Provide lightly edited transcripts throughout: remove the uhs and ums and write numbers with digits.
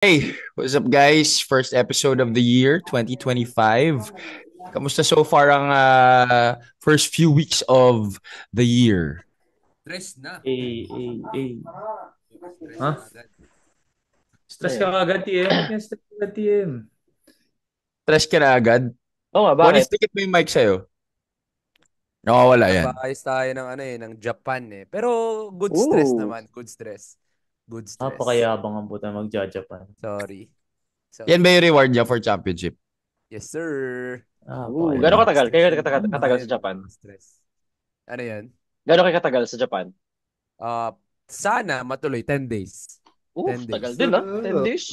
Hey, what's up guys? First episode of the year 2025. Kamusta so far ang first few weeks of the year? Stress na. Eh. Stress Ha? na agad. Stress ka agad, TM? Yan, stress ka agad, TM. Stress ka na agad? Oo nga, Wanis, bakit? dikit mo yung mic sa'yo. Nawawala yan. Nagpaayos tayo ng ng Japan eh. Pero good stress Ooh. naman. Good stress. Good stress. Napakayabang ang puta magja-Japan. Sorry. Yan Sorry. ba yung reward niya for championship? Yes, sir. Gano'ng Napakayabang. katagal? Stress Kayo yun. katagal, katagal Bayad sa ng Japan? mga stress. Ano yan? Gano'ng kayo katagal sa Japan? Uh, Sana matuloy. 10 days. 10 Tagal days. din 10 days.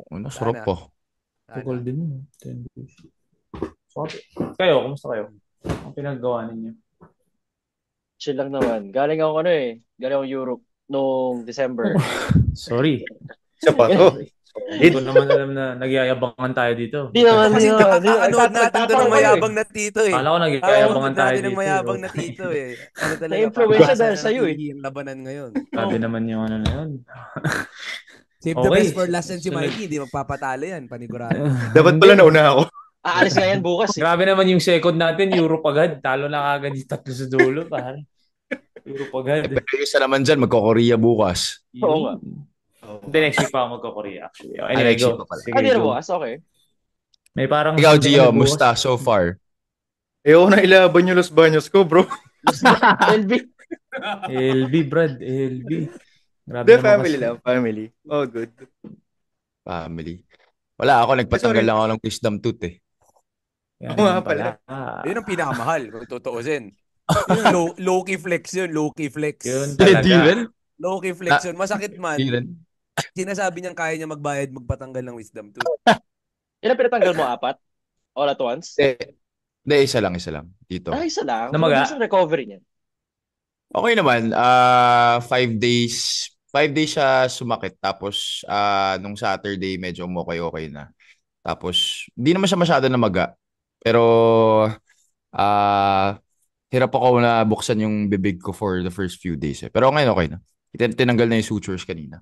Ano, sarap Sana. po. Tukol Sana. din yun. 10 days. So, kayo, kumusta kayo? Ang pinagawa ninyo? Chill lang naman. Galing ako Europe noong December. Sorry. Siya pa to. Hindi ko naman alam na nagyayabangan tayo dito. Di naman, Kasi di naman. kakanood natin doon ng mayabang na tito eh. Kala ko Kakanood nagyayabangan tayo natin ng dito. mayabang na tito eh. Ano talaga, Na-influensya papasa dahil na sa'yo eh. ng labanan ngayon. Sabi naman yung ano na yun. Save the Okay. best for last yan si Sunod. Mikey. Hindi magpapatalo yan. Panigurado. Dapat pala nauna ako. Aalis nga yan bukas eh. Grabe naman yung second natin, Europe agad. Talo na kagad yung tatlo sa dulo, pare. Europe agad. Pero yung isa naman dyan, magko-Korea bukas. Oo nga. Hindi, next week pa ako magko-Korea actually. Anyway, Next week go. pa pala. Sige, Di na go. bukas? Okay. May parang Ikaw, something Gio, kami bukas. musta so far? Ayoko na ilaban yung Los Baños ko, bro. LB. LB, Brad. LB. Grabe Hindi, naman family kasi. lang. Family. Oh, good. Family. Wala ako, nagpatanggal Sorry. lang ako ng wisdom tooth eh. Yan Oo nga naman pala. Yun ang pinakamahal. Kung tutuusin. Yun ang low-key flex yun. Low-key flex. Yun Hindi talaga. rin. Low-key flex yun. Masakit man. Hindi rin. Sinasabi niyang kaya niya magbayad, magpatanggal ng wisdom tooth. Ilan pinatanggal mo? 4? All at once? Hindi, isa lang, isa lang. Dito. Isa lang. Namaga? Mabilis ang recovery niyan. Okay naman. 5 days. 5 days siya sumakit. Tapos, nung Saturday, medyo okay na. Tapos, hindi naman siya masyado namaga. Pero, hirap ako na buksan yung bibig ko for the first few days eh. Pero ngayon okay na. Tinanggal na yung sutures kanina.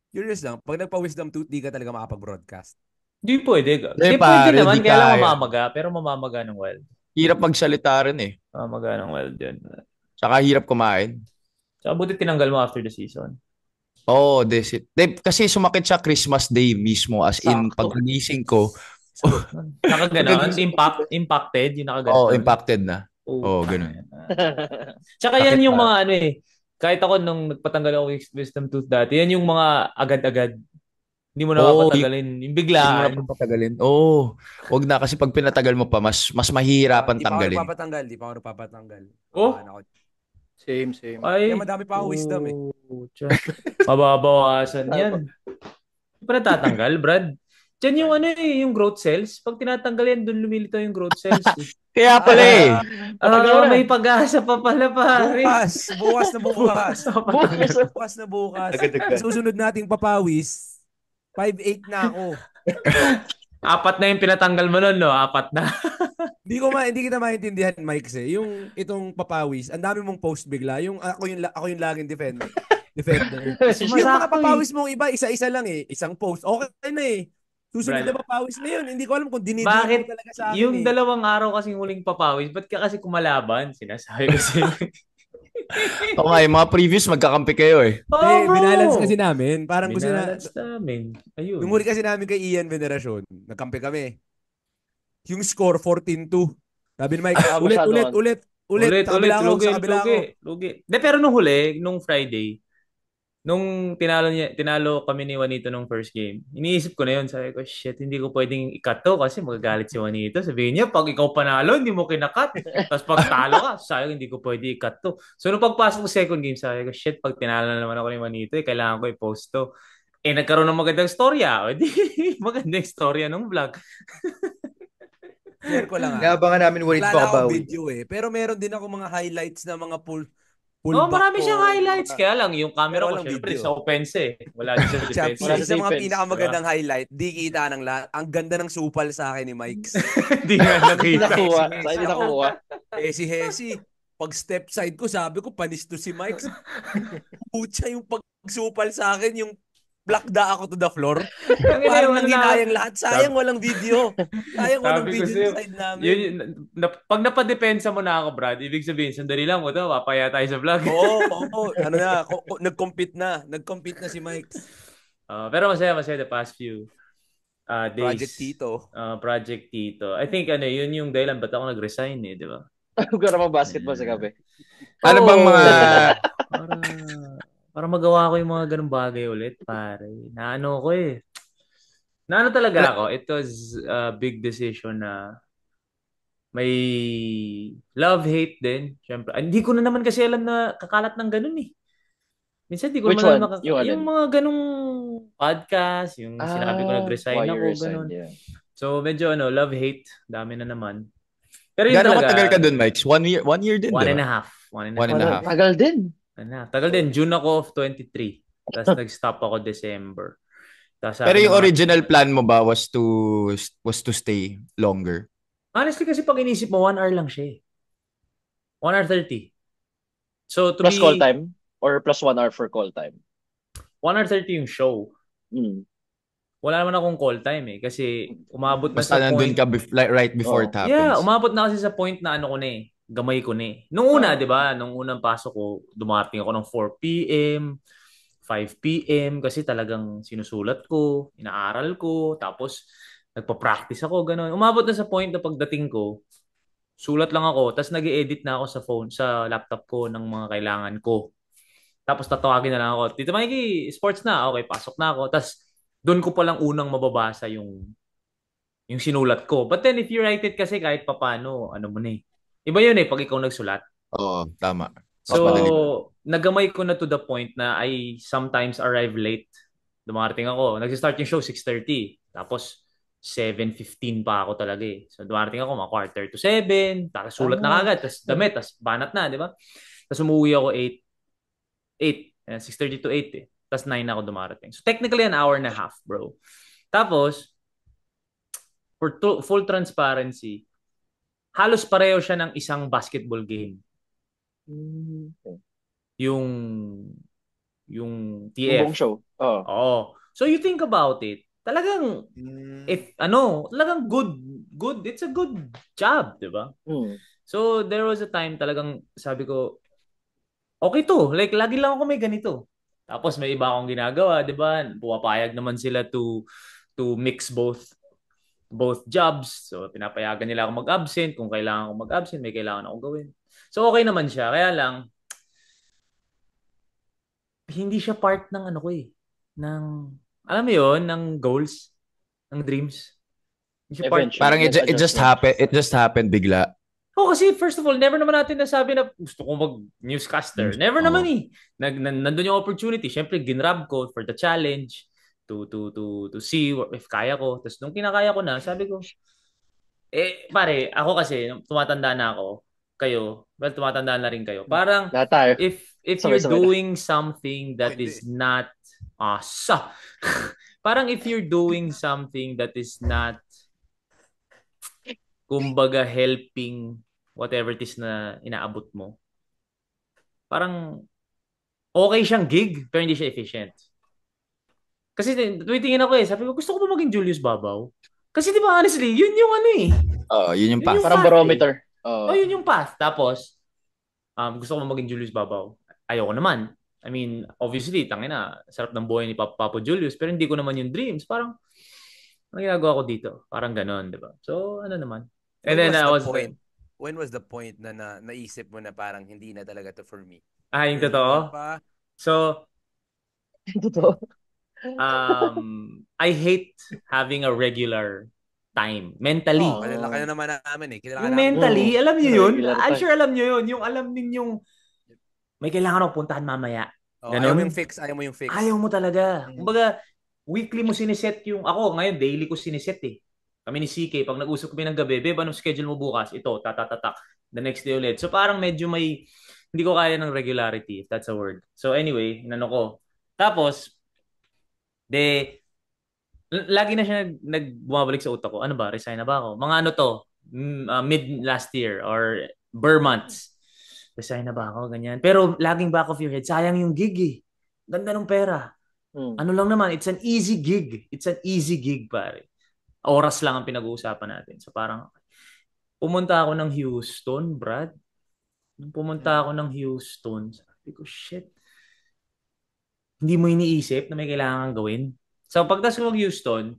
Curious lang. Pag nagpa-wisdom tooth, di ka talaga makapag-broadcast. Hindi pwede. Hindi pwede pare, naman. di Kaya lang kaya. mamamaga. Pero mamamaga ng wild. Hirap magsalita rin eh. Mamamaga ng wild yun. Saka hirap kumain. So, buti tinanggal mo after the season. Oh, that's it. Kasi sumakit siya Christmas Day mismo. As in, Sakto. pagkagising ko, Nakaganon. Impacted. Yung nakaganon. impacted na. Oh, ganun. Tsaka Sakit yan yung pa. mga ano eh. Kahit ako nung nagpatanggal ako wisdom tooth dati, yan yung mga agad-agad. Hindi mo na papatagalin. Yung Hindi mo biglaan. na papatagalin. Wag na kasi pag pinatagal mo pa, mas mahihirapan Di pa ako tanggalin. nagpapatanggal. Di pa ako nagpapatanggal. Oh? Same. Ay. Kaya madami pa ako wisdom eh. Tsa. Mababawasan yan. Hindi pa natatanggal, Brad. Diyan yung ano eh, yung growth cells. Pag tinatanggal yan, doon lumilitaw yung growth cells. Kaya pala eh. Matagal na. May pag-asa pa pala, pare. Bukas na bukas. Bukas. Bukas na bukas. Agad-agad. Susunod nating papawis, 5'8 na ako. Apat na yung pinatanggal mo nun, no? Apat na. Hindi kita maintindihan, Mike, eh. Yung itong papawis, ang dami mong post bigla. Yung ako yung laging defender. Yung mga Masakto papawis mong iba, isa-isa lang eh. Isang post. Okay na eh. Susunod Brad. na papawis na yun. Hindi ko alam kung dinidin Bakit mo talaga sa akin yung eh. dalawang araw kasing huling papawis, ba't ka kasi kumalaban? Sinasabi ko sa'yo. Oo nga, yung mga previews, magkakampi kayo eh. Eh, binalance kasi namin. Parang gusto na... Binalance namin. Ayun. Yung huli kasi namin kay Ian Veneracion, nagkampi kami. Yung score, 14-2. Sabi ni Mike, ulit. Ulit, Sa kabila ako, lugi, sa kabila ako. lugi. De, pero nung huli, nung Friday, nung tinalo kami ni Juanito nung first game, iniisip ko na yun. Sabi ko, shit, hindi ko pwedeng i-cut to kasi magagalit si Juanito. Sabihin niya, pag ikaw panalo, hindi mo kinakat. Tapos pag talo ka, sabi ko, hindi ko pwede i-cut to. So, nung pagpasok ko second game, sabi ko, shit, pag tinalo na naman ako ni Juanito, kailangan ko i-post to. Nagkaroon ng magandang storya. O, di, magandang storya nung vlog. Share ko lang Naabangan namin Wala Walid na akong Bakabawi. video eh. Pero meron din ako mga highlights na mga pull Oh, back marami ko. siyang highlights. Kaya lang, yung camera Pero ko, walang syempre, video. sa offense eh. Wala din sa defense. Wala Isa sa sa mga defense, pinakamagandang highlight, di kita ng lahat. Ang ganda ng supal sa akin ni Mike. Hindi nga Hindi nakita. nakuha. Hindi nakuha. Hesi. Pag step side ko, sabi ko, panis to si Mike. Pucha yung pagsupal sa akin, yung Plakda ako to the floor. Ang ina Parang yung ano na, nanghinayang lahat. Sayang walang video. Sayang walang sabi ko video sa'yo, sa side namin. pag napadepensa mo na ako, Brad, ibig sabihin, sandali lang mo to, papaya tayo sa vlog. Oo. Ano na, nag-compete na. Nag-compete na si Mike. Pero masaya the past few days. Project Tito. Project Tito. I think yun yung dahilan ba't ako nag-resign di ba? Huwag ka basketball sa gabi. Ano bang mga... para, para magawa ko yung mga ganung bagay ulit, pare. Naano ko Naano talaga ako. It was a big decision na may love-hate din. Siyempre. Hindi ko na naman kasi alam na kakalat ng ganun Minsan di ko Which naman one? yung mga ganung podcast, yung sinabi ko nag-resign why you ako, resigned, ganun. yeah. So medyo love-hate, dami na naman. Pero yun Gano'ng talaga, katagal ka dun, Mike? 1 year din, one di and a ba? half. One and a One half. and a half. Tagal din. Tagal din. June ako of 23. Tapos nag-stop ako December. Tapos Pero yung original plan mo ba was to stay longer? Honestly kasi pag inisip mo, 1 hour lang siya 1 hour 30. So to Plus be... call time? Or plus 1 hour for call time? 1 hour 30 yung show. Wala naman akong call time kasi umabot na Basta sa nandun point. ka right before it happens. Yeah, umabot na kasi sa point na ano ko gamay ko Nung una, di ba? Nung unang pasok ko, dumating ako ng 4 p.m., 5 p.m. kasi talagang sinusulat ko, inaaral ko, tapos nagpa-practice ako, ganun. Umabot na sa point na pagdating ko, sulat lang ako, tapos nag-edit na ako sa laptop ko ng mga kailangan ko. Tapos tatawagin na lang ako, Tito Mikey, sports na. Okay, pasok na ako. Tapos doon ko palang unang mababasa yung sinulat ko. But then if you write it kasi kahit papano, ano mo Iba yun pag ikaw nagsulat. Oo, tama. So, nagamay ko na to the point na I sometimes arrive late. Dumarating ako. Nag-start yung show 6:30. Tapos 7:15 pa ako talaga So, dumarating ako mga 6:45. Tapos sulat na kagad. Tapos damit. Tapos banat na, di ba? Tapos umuwi ako 8. 6:30 to 8 Tapos 9 ako dumarating. So, technically, an hour and a half, bro. Tapos, for full transparency, halos pareho siya ng isang basketball game. Yung TF. Buong show. Oo. So, you think about it, talagang, talagang good, it's a good job, di ba? So, there was a time talagang sabi ko, okay to. Like, lagi lang ako may ganito. Tapos may iba akong ginagawa, di ba? Pumapayag naman sila to mix both jobs. So, pinapayagan nila ako mag-absent. Kung kailangan ako mag-absent, may kailangan ako gawin. So, okay naman siya. Kaya lang, hindi siya part ng ng, alam mo yun, ng goals, ng dreams. Hindi siya part. Parang it just happened bigla. Kasi first of all, never naman natin nasabi na gusto kong mag-newscaster. Never naman nandun yung opportunity. Siyempre, ginrab ko for the challenge to see if kaya ko. Tapos nung kinakaya ko na, sabi ko, pare, ako kasi, tumatanda na ako, tumatanda na rin kayo. Parang, if you're doing something that is not, parang if you're doing something that is not, kumbaga helping whatever it is na inaabot mo. Parang okay siyang gig pero hindi siya efficient. Kasi tumitingin ako sabi ko gusto ko ba maging Julius Babaw? Kasi di ba honestly, yun yung yun yung path. Parang barometer. Yun yung path. Tapos gusto ko ba maging Julius Babaw? Ayoko naman. I mean, obviously, tangina, sarap ng buhay ni Papa Julius pero hindi ko naman yung dreams. Parang ang ginagawa ko dito? Parang ganon, di ba? So, ano naman. And then when was the point na naisip mo na parang hindi na talaga to for me? Yung totoo? So, totoo. I hate having a regular time. Mentally. Kilala kayo naman namin Yung mentally, alam niyo yun? I'm sure alam niyo yun. Yung alam ninyong may kailangan ako puntahan mamaya. Ayaw mo yung fix. Ayaw mo talaga. Kumbaga, weekly mo siniset yung, ako ngayon, daily ko siniset Kami ni CK, pag nag-usap kami ng gabi, babe, anong schedule mo bukas? Ito, tatatatak. The next day ulit. So parang medyo hindi ko kaya ng regularity, if that's a word. So anyway, ko. Tapos, lagi na siya bumabalik sa utak ko. Ano ba? Resign na ba ako? Mga mid last year or Burr months. Resign na ba ako? Ganyan. Pero laging back of your head, sayang yung gig Ganda ng pera. Ano lang naman, it's an easy gig. It's an easy gig, pare. Oras lang ang pinag-uusapan natin. So parang, pumunta ako ng Houston, Brad. Nung pumunta ako ng Houston, sabi ko, shit, hindi mo iniisip na may kailangan gawin. So pagtas ko mag-Houston,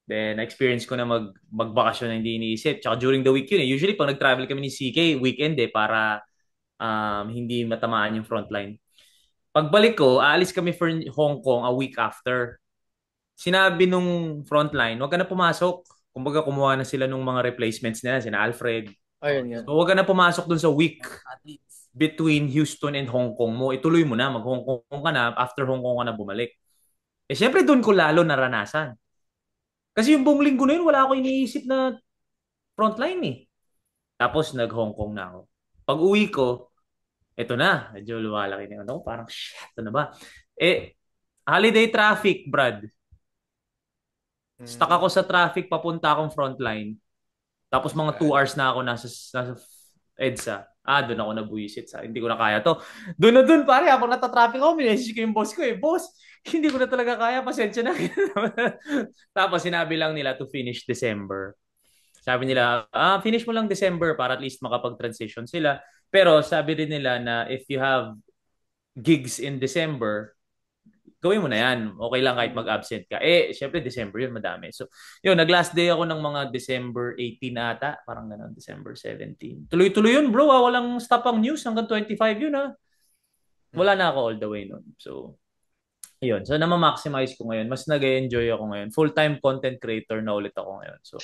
then experience ko na magbakasyon na hindi iniisip. Tsaka during the week yun eh. Usually pag nag-travel kami ni CK, weekend eh, para hindi matamaan yung frontline. Pagbalik ko, aalis kami for Hong Kong a week after. Sinabi nung frontline, huwag ka na pumasok. Kumbaga kumuha na sila nung mga replacements nila, sina Alfred. Ayun nga. So huwag ka na pumasok dun sa week between Houston and Hong Kong mo. Ituloy mo na, mag-Hong Kong ka na, after Hong Kong ka na bumalik. Eh syempre doon ko lalo naranasan. Kasi yung buong linggo na yun, wala ako iniisip na frontline eh. Tapos nag-Hong Kong na ako. Pag uwi ko, eto na, medyo lumalaki na ako. Parang shit, ito na ba? Eh, holiday traffic, Brad. Stuck ako sa traffic, papunta akong frontline. Tapos mga 2 hours na ako nasa EDSA. Doon ako nabuisit. Hindi ko na kaya to. Doon na doon, pare. Habang nata-traffic ako, minessage ko yung boss ko eh. Boss, hindi ko na talaga kaya. Pasensya na. Tapos sinabi lang nila to finish December. Sabi nila, finish mo lang December para at least makapag-transition sila. Pero sabi din nila na if you have gigs in December, gawin mo na yan. Okay lang kahit mag-absent ka. Eh, syempre, December yun, madami. So, yun, nag-last day ako ng mga December 18 ata. Parang gano'n, December 17. Tuloy-tuloy yun, bro. Walang stop ang news. Hanggang 25 yun, ha. Wala na ako all the way nun. So, yun. So, na-maximize ko ngayon. Mas nag-enjoy ako ngayon. Full-time content creator na ulit ako ngayon. So,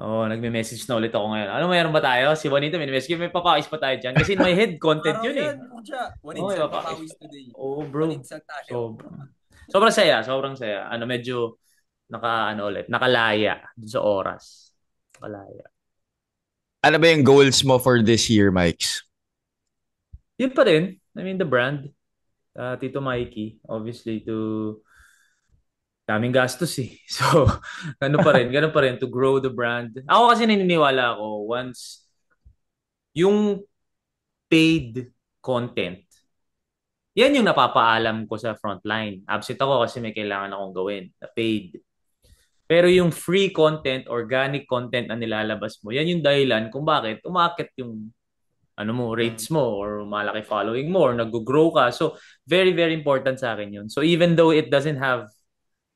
nagme-message na ulit ako ngayon. Ano, mayroon ba tayo? Si Juanito, may-message. May papakis pa tayo dyan. Kasi in my head, content yun eh. Juanito, papakis today. Oh, bro. Sobrang saya. Medyo nakalaya dun sa oras. Nakalaya. Ano ba yung goals mo for this year, Mikes? Yun pa rin. I mean, the brand. Tito Mikey. Obviously, daming gastos eh. So, ganun pa rin to grow the brand. Ako kasi naniniwala ako, once yung paid content, yan yung napapaalam ko sa frontline. Absent ako kasi may kailangan akong gawin na paid. Pero yung free content, organic content na nilalabas mo, yan yung dahilan kung bakit umaakit yung rates mo or malaki following mo or nag-grow ka. So, very, very important sa akin yun. So, even though it doesn't have,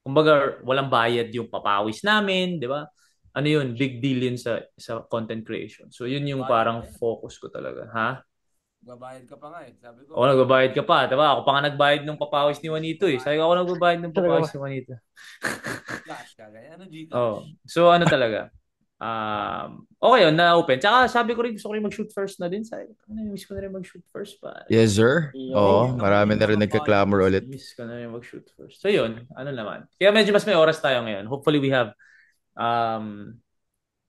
kumbaga, walang bayad yung papawis namin, di ba? Ano yun? Big deal yun sa content creation. So, yun yung parang focus ko talaga. Ha? Nagbabayad ka pa nga eh. Sabi ko. Nagbabayad ka pa. Diba? Ako pa nga nagbayad ng papawis ni Juanito eh. Sabi ko, ako nagbabayad ng papawis ni Juanito. Flash ka. Ano dito? So, ano talaga? Okay yun, na-open. Tsaka sabi ko rin, gusto ko rin mag-shoot first na din. Sabi ko, miss ko na rin mag-shoot first pa. Yes, sir. Oo, marami na rin nagka-clamor ulit. Miss ko na rin mag-shoot first. So yun, ano naman. Kaya medyo mas may oras tayo ngayon. Hopefully we have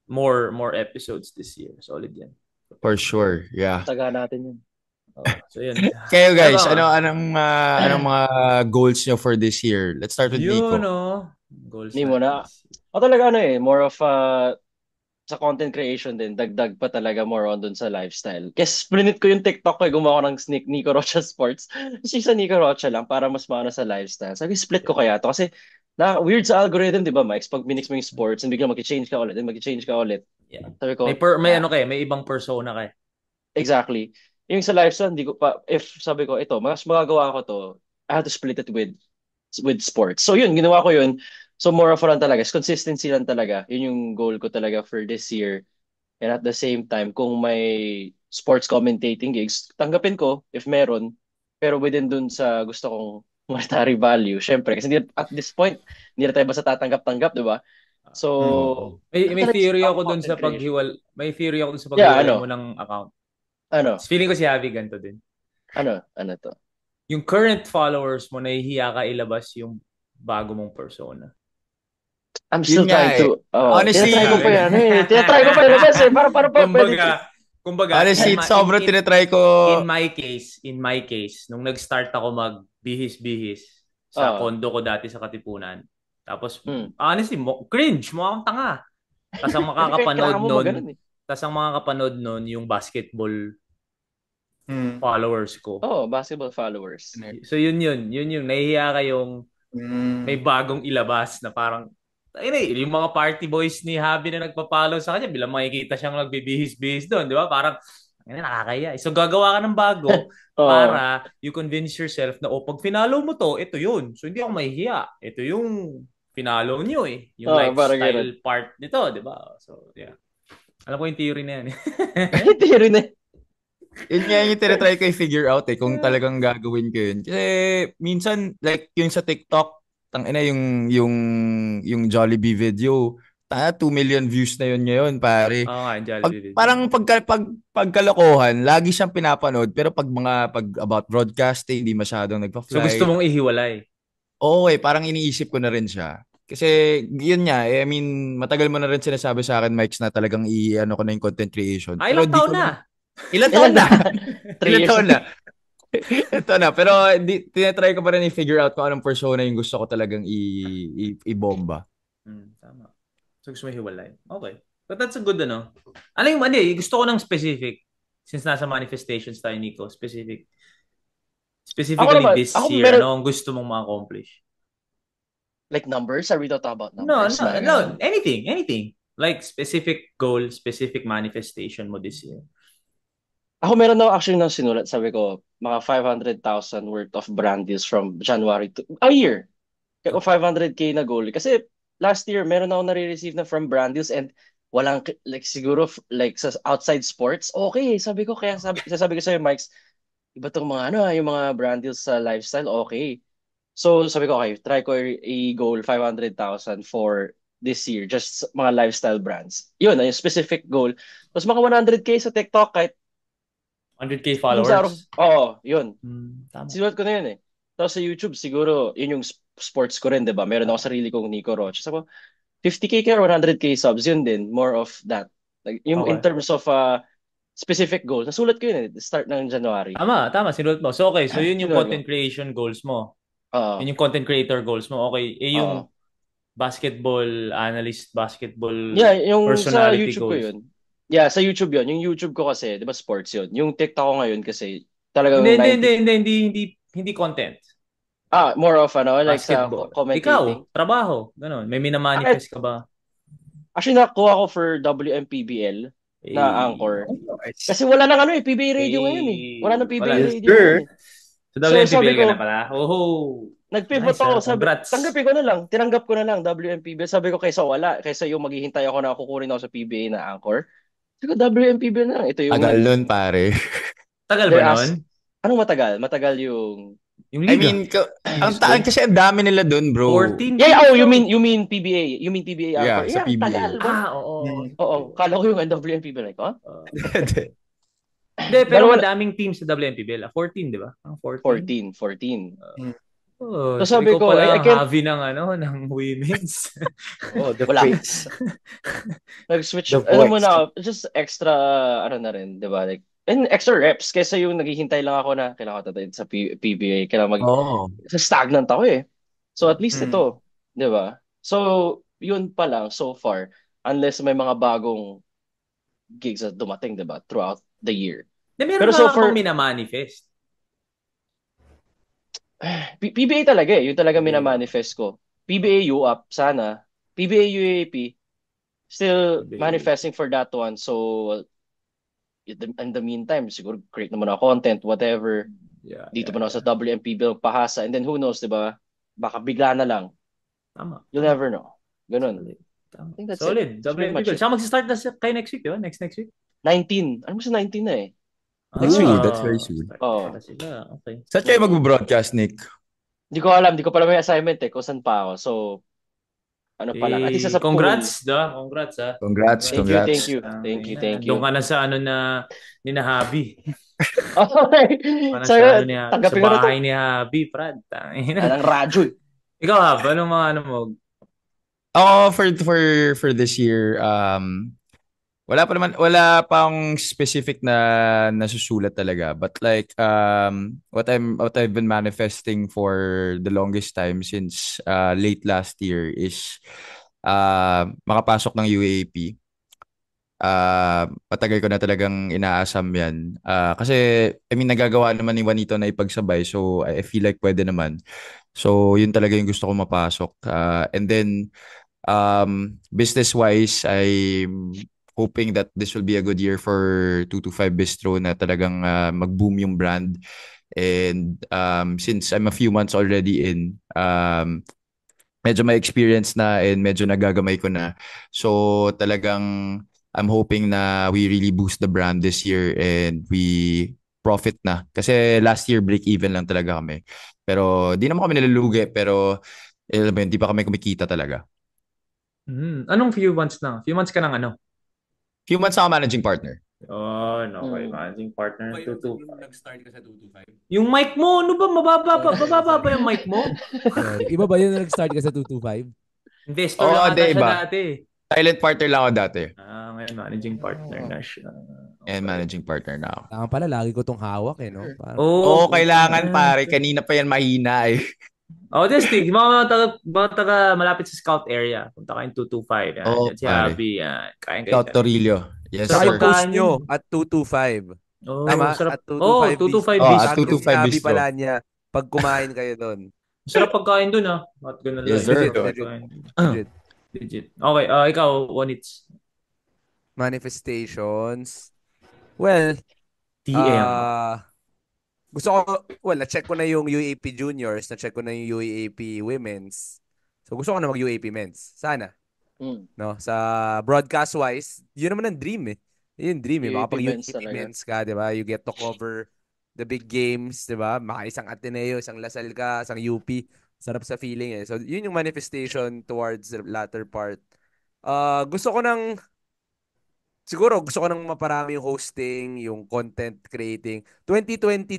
more episodes this year. Solid yan. For sure, yeah. Taga natin yun. So yun. Kayo guys, anong mga goals nyo for this year? Let's start with Nico. Goals Hindi mo na. Talaga more of sa content creation din, dagdag pa talaga more on dun sa lifestyle. Kasi splinit ko yung TikTok ko, gumawa ko ng Nico Rocha Sports. Kasi sa Nico Rocha lang, para mas maano sa lifestyle. Sabi, split ko kaya to. Kasi weird sa algorithm, di ba, Mike? Pag minix mo yung sports, and biglang mag-change ka ulit. Yeah. Sabi ko, may ibang persona ka. Exactly. Yung sa lifestyle, hindi ko pa, sabi ko, ito, mas magagawa ko to, I have to split it with sports. So yun, ginawa ko yun. So more of lang talaga, consistency lang talaga. Yun yung goal ko talaga for this year. And at the same time, kung may sports commentating gigs, tanggapin ko if meron. Pero within dun sa gusto kong monetary value, syempre. Kasi at this point, hindi na tayo basta tatanggap-tanggap, di ba? So, may theory ako dun sa paghiwal. May theory ako dun sa paghiwalay mo ng account. Feeling ko si Javi ganito din. Ano to? Yung current followers mo, nahihiya ka ilabas yung bago mong persona. I'm still trying to... honestly, tinatry ko pa yan ilabas eh. Para Kumbaga, honestly, sobrang tinatry ko... In my case, nung nag-start ako mag-bihis-bihis sa kondo ko dati sa Katipunan, tapos, honestly, cringe, mukha akong tanga. Tapos ang makakapanood nun, yung basketball followers ko. Basketball followers. So yun yung nahihiya kayong may bagong ilabas na parang yung mga party boys ni Habi na nagpa-follow sa kanya, bilang makikita siyang nagbibihis-bihis doon, di ba? Parang, nakakaya. So, gagawa ka ng bago para you convince yourself na, pag finalo mo to, ito yun. So, hindi ako mahihiya. Ito yung finalo nyo eh. Yung lifestyle part nito, di ba? So, yeah. Alam ko yung theory na yan. Theory na. Yun nga yung tinatry ko i-figure out kung talagang gagawin ko yun. Kasi minsan, like yung sa TikTok, tangina yung Jollibee video, 2 million views na yun ngayon, pare. Jollibee video. Parang pagkalokohan, lagi siyang pinapanood, pero pag about broadcasting, hindi masyadong nagpa-fly. So gusto mong ihiwalay? Oo parang iniisip ko na rin siya. Kasi yun nga, I mean, matagal mo na rin sinasabi sa akin, Mike, na talagang i-ano ko na yung content creation. Ilang taon na? Ilan taon na? Ilan taon na? Ito na. Pero tinatry ko pa rin i-figure out kung anong persona yung gusto ko talagang i-bomba. Tama. So gusto mo hiwalay. Okay. But that's a good ano. Gusto ko ng specific. Since nasa manifestations tayo, Nico. Specifically this year, ano ang gusto mong ma-accomplish? Like numbers? Are we talking about numbers? No. Anything. Like specific goal, specific manifestation mo this year. Ako meron na actually nang sinulat. Sabi ko, mga 500,000 worth of brand deals from January to a year. Kaya ko 500K na goal. Kasi last year, meron ako nare-receive na from brand deals and walang, like siguro, like sa outside sports, okay. Sabi ko, kaya sabi ko sa'yo, Mikes, iba tong mga yung mga brand deals sa lifestyle, okay. So sabi ko, okay, try ko i-goal 500,000 for this year, just mga lifestyle brands. Yun, yung specific goal. Tapos mga 100K sa TikTok, kahit 100K followers? Oo, yun. Tama. Sinulat ko na yun eh. Tapos sa YouTube, siguro, yun yung sports ko rin, diba? Meron ako sarili kong Nico Rocha. Sabi ko, 50K or 100K subs, yun din. More of that. Like, yung in terms of specific goal. Nasulat ko yun eh, start ng January. Tama, sinulat mo. So okay, so yun yung content creation goals mo. Yun yung content creator goals mo. Okay, yung basketball analyst, basketball yung sa personality YouTube goals. ko yun. Yeah, sa YouTube yun. Yung YouTube ko kasi, di ba sports yun. Yung TikTok ko ngayon kasi talagang Hindi content. More of like basketball. sa commentating. Ikaw, trabaho, ganun. May minamanifest ka ba? Actually, nakuha ko for WMPBL na anchor. Kasi wala nang PBA radio ngayon eh. Wala nang PBA radio ngayon eh. So, WMPBL ka na pala? Nag-pivot nice, ako. Sabi, congrats. tinanggap ko na lang WMPBL. Sabi ko kaysa yung maghihintay ako na kukunin ako sa PBA na anchor. Sabi ko, WMPBL na lang. Ito yung... Tagal nun, pare. Tagal ba nun? Anong matagal? Matagal yung liga. I mean, kasi ang dami nila dun, bro. 14? you mean PBA? You mean PBA anchor? Yeah, sa PBA. Tagal. Oo. Kala ko yung WMPBL. Like, Hindi, pero madaming teams sa WMPBL. 14, di ba? 14. So sabi ko, pala heavy ng women's. The wala. face. Nag-switch. Alam mo na, just extra, na rin, di ba? Like, and extra reps kaysa yung naghihintay lang ako na kailangan ko tatayin sa PBA. Kailangan sa stagnant ako eh. So at least ito, di ba? So, yun pa lang so far. Unless may mga bagong gigs na dumating, di ba? Throughout the year. Pero so far, minamanifest. PBA talaga eh. Yung talaga minamanifest ko. PBA UAP, sana. PBA UAP, still manifesting for that one. So, in the meantime, siguro create naman ako content, whatever. Dito pa na sa WMPBL pahasa. And then who knows, diba? Baka bigla na lang. Tama. You'll never know. Ganun. Tama. I think that's solid. WMPBL. Saan mag-start na kayo next week, diba? Next week? 19. Ano mo sa 19 na eh? Next week. That's very soon. Okay. Saan kayo mag-broadcast, Nick? Hindi ko alam. Hindi ko pala may assignment eh. Kung saan pa ako. So, ano pala. At isa sa congrats, pool. Congrats, ha? Congrats. Thank you. Doon ka na sa ni na Habi. Okay. Sa bahay ni Habi, Brad. Anong radyo eh. Ikaw, Hab, anong mga mo? For this year, wala pang specific na nasusulat talaga, but like what I've been manifesting for the longest time since late last year is makapasok ng UAAP. Matagal ko na talagang inaasam yan. Kasi, I mean, nagagawa naman ni Juanito na ipagsabay. So, I feel like pwede naman. So, yun talaga yung gusto ko mapasok. And then, business-wise, I'm hoping that this will be a good year for 225 Bistro na talagang mag-boom yung brand. And since I'm a few months already in, medyo may experience na and medyo nagagamay ko na. So talagang I'm hoping na we really boost the brand this year and we profit na. Kasi last year break even lang talaga kami. Pero di naman kami nalulugi pero hindi pa kami kumikita talaga. Anong few months na? Few months ka ng ano? Few months ako managing partner. Oh, no, okay. Mm. Managing partner ng Yung 225. nag-start ka sa 225? Yung mic mo, ano ba? Mababa pa yung mic mo? Sorry. Iba ba yun na nag-start ka sa 225? Investor Oo, lang ata di siya ba? dati. Silent partner lang ako dati. Ngayon managing partner na siya. And Okay. managing partner na ako. Kailangan pala, lagi ko tong hawak eh, no? Parang, Oo, Oo, kailangan puta. pare. Kanina pa yan mahina eh. Testing. Mga taga malapit sa Scout area. Punta kayong 225. Yan. Oo, Yan si pare. Abby. Yan. Kain kayo Scout dyan. Torillo. Yes, Sarap tsaka sir. yung post pagkain nyo yun. at 225. Oh, Tama? sarap. At 225 225 Bistro. Oh, at Tag nyo Bistro. si 225 Abby Bistro. Palanya pag kumain kayo doon. Sarap pagkain dun At ganun lang. Yes, sir. Legit, Sarap legit. pagkain. Legit. Legit. Okay, ikaw, Onits. Manifestations. Well, TM. ah gusto ko, na-check ko na yung UAP Juniors, na-check ko na yung UAP Women's. So gusto ko na mag-UAP Men's. Sana. Mm. No? Sa broadcast-wise, yun naman ang dream eh. Yun yung dream eh. UAP men's Makapag-UAP talaga. Men's ka, di ba? You get to cover the big games, di ba? Isang Ateneo, isang Lasal ka, isang UP. Sarap sa feeling eh. So yun yung manifestation towards the latter part. Gusto ko siguro gusto ko nang maparami yung hosting, yung content creating. 2023,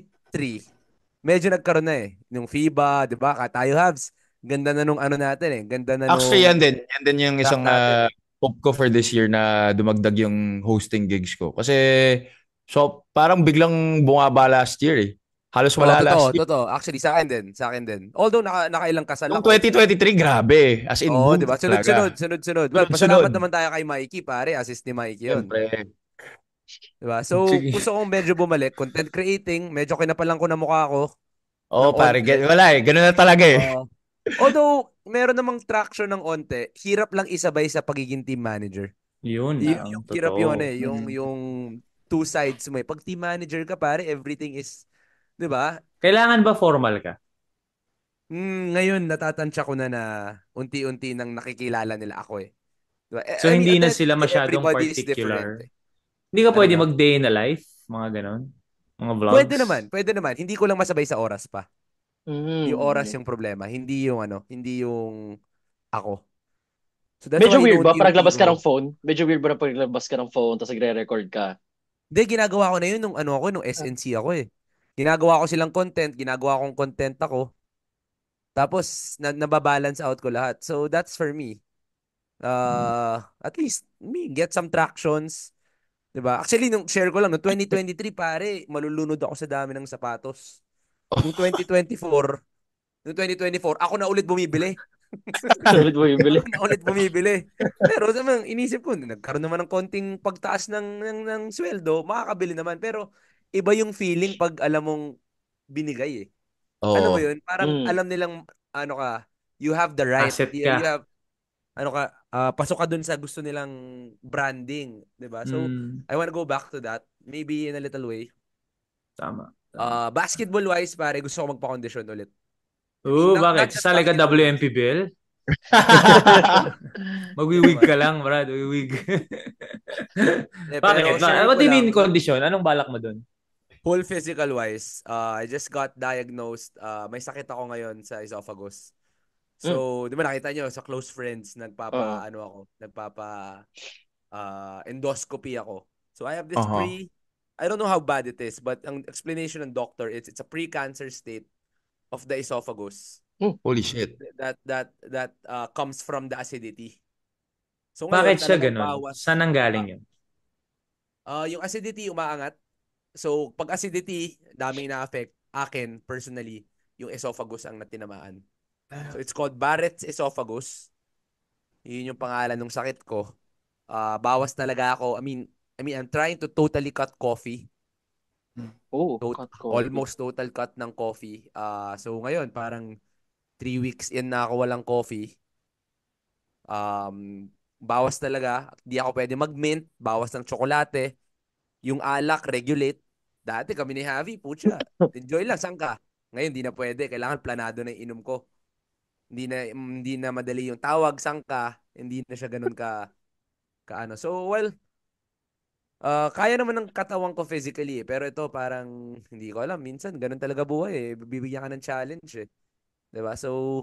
medyo nagkaroon na eh. Yung FIBA, di ba? Tayo Habs. Ganda na nung ano natin eh. Ganda na Actually, nung yan din. Yan din yung track isang natin. hope ko for this year na dumagdag yung hosting gigs ko. Kasi, so, parang biglang bumaba last year eh. Halos Oh, wala last year. totoo. Actually, sa akin din. Sa akin din. Although, nakailang kasal Noong ako. 2023, grabe. As in, Oo, boom di ba? talaga. Sunod-sunod. Well, pasalamat Sunod-sunod. naman tayo kay Mikey, pare. Assist ni Mikey yun. Siyempre. Di ba? So, Sige. gusto kong medyo bumalik. Content creating, medyo kinapalan ko na mukha ko Oo, ng pare. onte. Wala eh. Ganun na talaga eh. Although, meron namang traction ng onte, hirap lang isabay sa pagiging team manager. Yun Yung lang. hirap yun Totoo. eh. Yung two sides mo eh. Pag team manager ka, pare, everything is, di ba? Kailangan ba formal ka? Ngayon, natatansya ko na unti-unti nang nakikilala nila ako eh. Diba? So, I mean, hindi at the na end of the sila day, masyadong everybody is different particular. eh. Hindi ka Ano pwede na? mag-day in a life? Mga ganon? Mga Pwede vlogs? naman, pwede naman. Hindi ko lang masabay sa oras pa. Yung oras Mm. yung problema, hindi yung ako. So that's Medyo why weird ba? Pag inuunti-unti naglabas ka ng ko. phone? Medyo weird ba na pag naglabas ka ng phone tapos nagre-record ka? Hindi, ginagawa ko na yun nung SNC ako eh. Ginagawa ko silang content, ginagawa kong content ako. Tapos, nababalance out ko lahat. So, that's for me. At least, get some tractions. Diba? Actually, nung share ko lang, no 2023, pare, malulunod ako sa dami ng sapatos. Nung 2024, ako na ulit bumibili. Ulit mo yung bili. Ako na ulit bumibili. Pero inisip ko, nagkaroon naman ng konting pagtaas ng sweldo, makakabili naman. Pero iba yung feeling pag alam mong binigay eh. Ano mo Oo. yun? Parang Mm. alam nilang, you have the right. Asset You ka. have, pasok ka dun sa gusto nilang branding. Diba? So, I wanna go back to that. Maybe in a little way. Tama. Basketball-wise, pare, gusto ko magpa-condition ulit. I mean, not Bakit? just Sasali ka basketball. WMP bill? Magwiwig ka lang, brad. Magwiwig. Bakit? Pero share What ko do you mean lang, condition? Anong balak mo dun? whole physical-wise, I just got diagnosed. May sakit ako ngayon sa esophagus. So, di ba nakita nyo, sa close friends, Oo. endoscopy ako. So, I have this Uh-huh. I don't know how bad it is, but ang explanation ng doctor, it's a pre-cancer state of the esophagus Holy shit. that comes from the acidity. So, Bakit ngayon, siya talagang ganun? bawas. Saan ang galing yun? Yung acidity umaangat. So, pag acidity, daming na-affect. Akin, personally, yung esophagus ang natinamaan. So, it's called Barrett's esophagus. Yun yung pangalan ng sakit ko. Bawas talaga ako. I'm trying to totally cut coffee. Oh, cut coffee. Almost total cut ng coffee. So ngayon, parang 3 weeks in na ako walang coffee. Bawas talaga. Di ako pwede mag-mint. Bawas ng tsokolate. Yung alak, regulate. Dati kami ni Javi, pucha. Enjoy lang, saan ka? Ngayon, di na pwede. Kailangan planado na yung inom ko. Hindi na madali yung tawag, saan ka? Hindi na siya ganun ka. So, well, kaya naman ng katawan ko physically, pero ito parang hindi ko alam. Minsan, ganun talaga buhay eh. Bibigyan ka ng challenge eh. 'Di ba? So,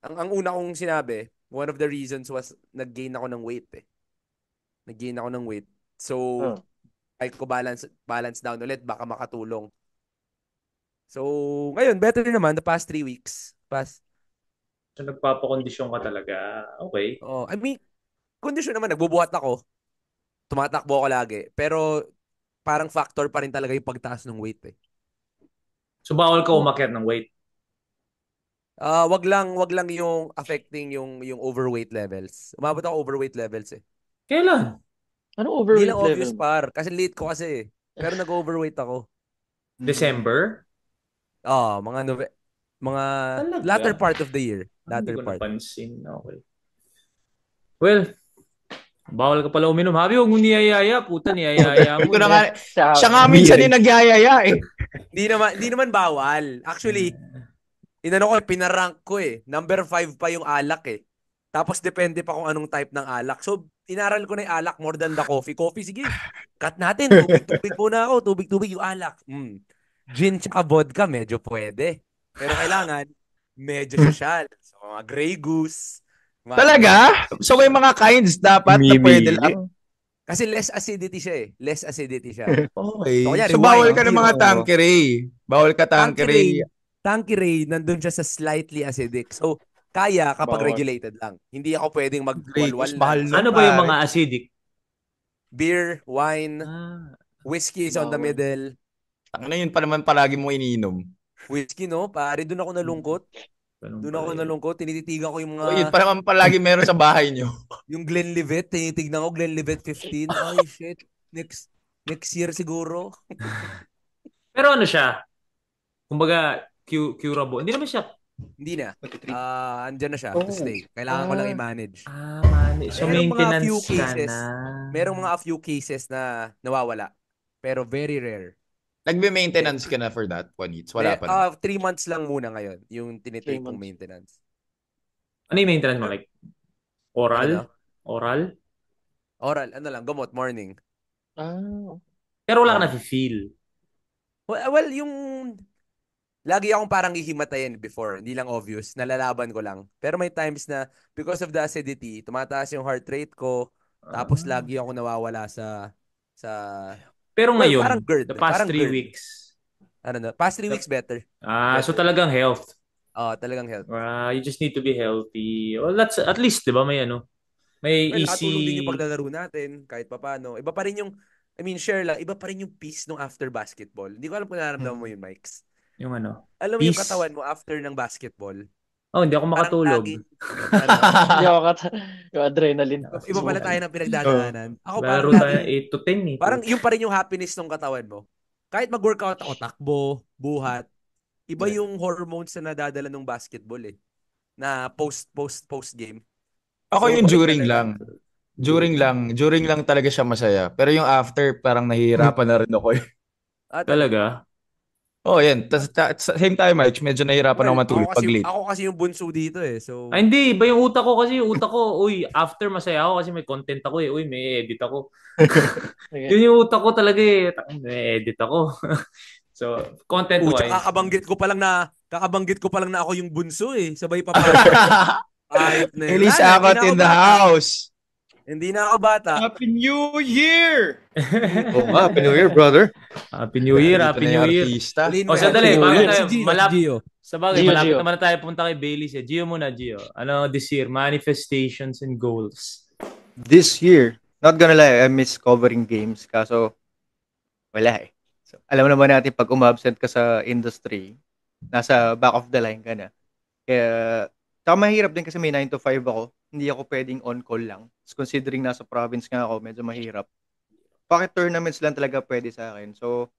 ang una kong sinabi, one of the reasons was nag-gain ako ng weight eh. Nag-gain ako ng weight. So, Oh. ay ko balance down ulit, baka makatulong. So, ngayon, better naman the past 3 weeks. So, nagpapakondisyon ka talaga. Okay. Condition naman, nagbubuhat ako. Tumatakbo ako lagi. Pero, parang factor pa rin talaga yung pagtaas ng weight eh. So, bawal ka umakyat ng weight. Wag lang yung affecting yung overweight levels. Umabot ako overweight levels eh. Kailan? Ano Hindi overweight lang obvious level? par. Kasi late ko kasi eh. Pero nag-overweight ako. December? Mga Talaga? latter part of the year. Hindi Latter ko part. napansin. Okay. Well, bawal ka pala uminom. Habi, huwag mo niyayaya. Puta, niyayaya mo. Ito na nga, Sa- siya nga minsan yung nagyayaya eh. Hindi naman bawal. Actually, pinarank ko eh. Number 5 pa yung alak eh. Tapos depende pa kung anong type ng alak. So, inaral ko na yung alak more than the coffee. Coffee, sige. Cut natin. Tubig muna ako. Tubig yung alak. Gin tsaka vodka, medyo pwede. Pero kailangan, medyo social. So, mga Grey Goose. Talaga? So may mga kinds dapat na pwede Mimili. lang. Kasi less acidity siya eh. Less acidity siya. Okay. So, kunyari, So bawal wine, ka ng zero. mga Tanqueray. Bawal ka Tanqueray. Tanqueray, nandun siya sa slightly acidic. So, kaya kapag Bawal. regulated lang. Hindi ako pwedeng Grey magwalwal Goose, mahal na. nun, Ano ba yung pare? mga acidic? Beer, wine, whiskey is on the Bawal. middle. Ano yun pa naman palagi mo iniinom? Whiskey, no? Pare, doon ako nalungkot. Ganun Doon pala ako yun. nalungkot. Tinititigan ko yung O yun mga... pa naman palagi meron sa bahay nyo. Yung Glenlivet. Tinitignan ko, Glenlivet 15. Ay, shit. Next year siguro. Pero ano siya? Kumbaga, curable. Hindi naman siya. Hindi na. Andyan na siya Oh. to stay. Kailangan ko lang i-manage. Man. So, Merong mga maintenance few ka cases. na. Merong mga few cases na nawawala. Pero very rare. Nagbe-maintenance ka na for that, Juanits? Wala pa naman. 3 months lang muna ngayon yung tinitake 3 kong months. maintenance. Ano yung maintenance mo? Like, oral? Ano? Oral? Oral, gamot, morning. Pero wala ka na-feel. Well, yung lagi akong parang hihimatayin before, hindi lang obvious, nalalaban ko lang. Pero may times na because of the acidity, tumataas yung heart rate ko, tapos lagi ako nawawala sa Pero well, ngayon, parang GERD. the past Parang 3 GERD. weeks. Past 3 weeks better. So talagang health. Talagang health. You just need to be healthy. Well, that's at least, di ba, may may Well, nakatulong din yung easy. paglalaro natin, kahit papaano. Iba pa rin yung, share lang, iba pa rin yung peace nung after basketball. Hindi ko alam kung nararamdaman mo yun, Mikes. Yung ano. Alam mo yung Peace. katawan mo after ng basketball. Hindi ako Parang makatulog. laging, Hindi ako yung adrenaline. iba pala tayo ng pinagdadaanan. Ako parang Laro tayo laging, 8 to 10 eh. parang yung pa rin yung happiness ng katawan mo. Kahit mag-workout ako, takbo, buhat, iba yung hormones na nadadala ng basketball eh. Na post game. Ako So, yung during talaga. lang. During lang talaga siya masaya. Pero yung after, parang nahihirapan na rin ako eh. Talaga? Oh, yan. Same time, Mike, medyo nahihirapan ako matulog pag late. Ako kasi yung bunso dito eh. So, Hindi. Iba yung utak ko kasi. Uy, after masaya ako kasi may content ako eh. Uy, may edit ako. Yun yung utak ko talaga eh. May edit ako. So, content-wise. kakabanggit ko pa lang na ako yung bunso eh. Sabay pa ayop na yun. Elisa Abbott in the house. Hindi na ako bata. Happy New Year! Happy New Year, brother. Happy New Year, Dito Happy na yung New Year. artista. Sandali, Happy New bago Year. tayo, Gio. sa bagay, Gio, malapit Gio. naman na tayo punta kay Bailey. Gio muna, Gio. Ano this year? Manifestations and goals. This year, not gonna lie, I miss covering games. Kaso, wala eh. So, alam naman natin, pag umabsent ka sa industry, nasa back of the line ka na. Kaya, Tsaka mahirap din kasi may 9 to 5 ako. Hindi ako pwedeng on-call lang. Considering nasa province nga ako, medyo mahirap. Pocket tournaments lang talaga pwede sa akin. So,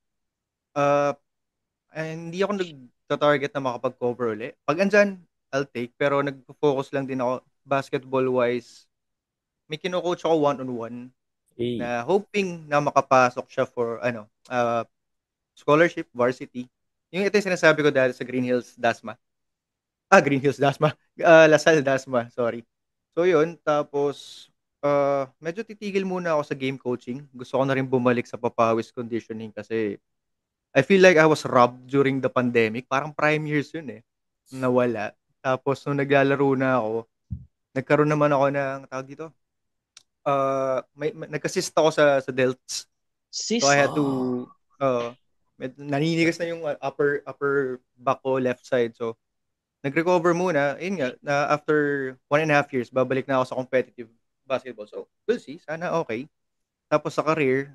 uh, hindi ako nag-target na makapag-cover uli. Pag andyan, I'll take. Pero nag-focus lang din ako basketball-wise. May kino-coach ako one-on-one na hoping na makapasok siya for scholarship, varsity. Ito yung sinasabi ko dati sa Green Hills Dasma. Green Hills Dasma. Lasal Dasma, sorry. So yun, tapos medyo titigil muna ako sa game coaching. Gusto ko na rin bumalik sa papawis conditioning kasi I feel like I was robbed during the pandemic. Parang prime years yun eh. Nawala. Tapos nung naglalaro na ako, nagkaroon naman ako ng tawag dito. Nag-assist ako sa delts. So I had to naninigas na yung upper back ko left side. So nag-recover muna. Ayun nga, na after 1.5 years, babalik na ako sa competitive basketball. So, we'll see. Sana okay. Tapos sa career,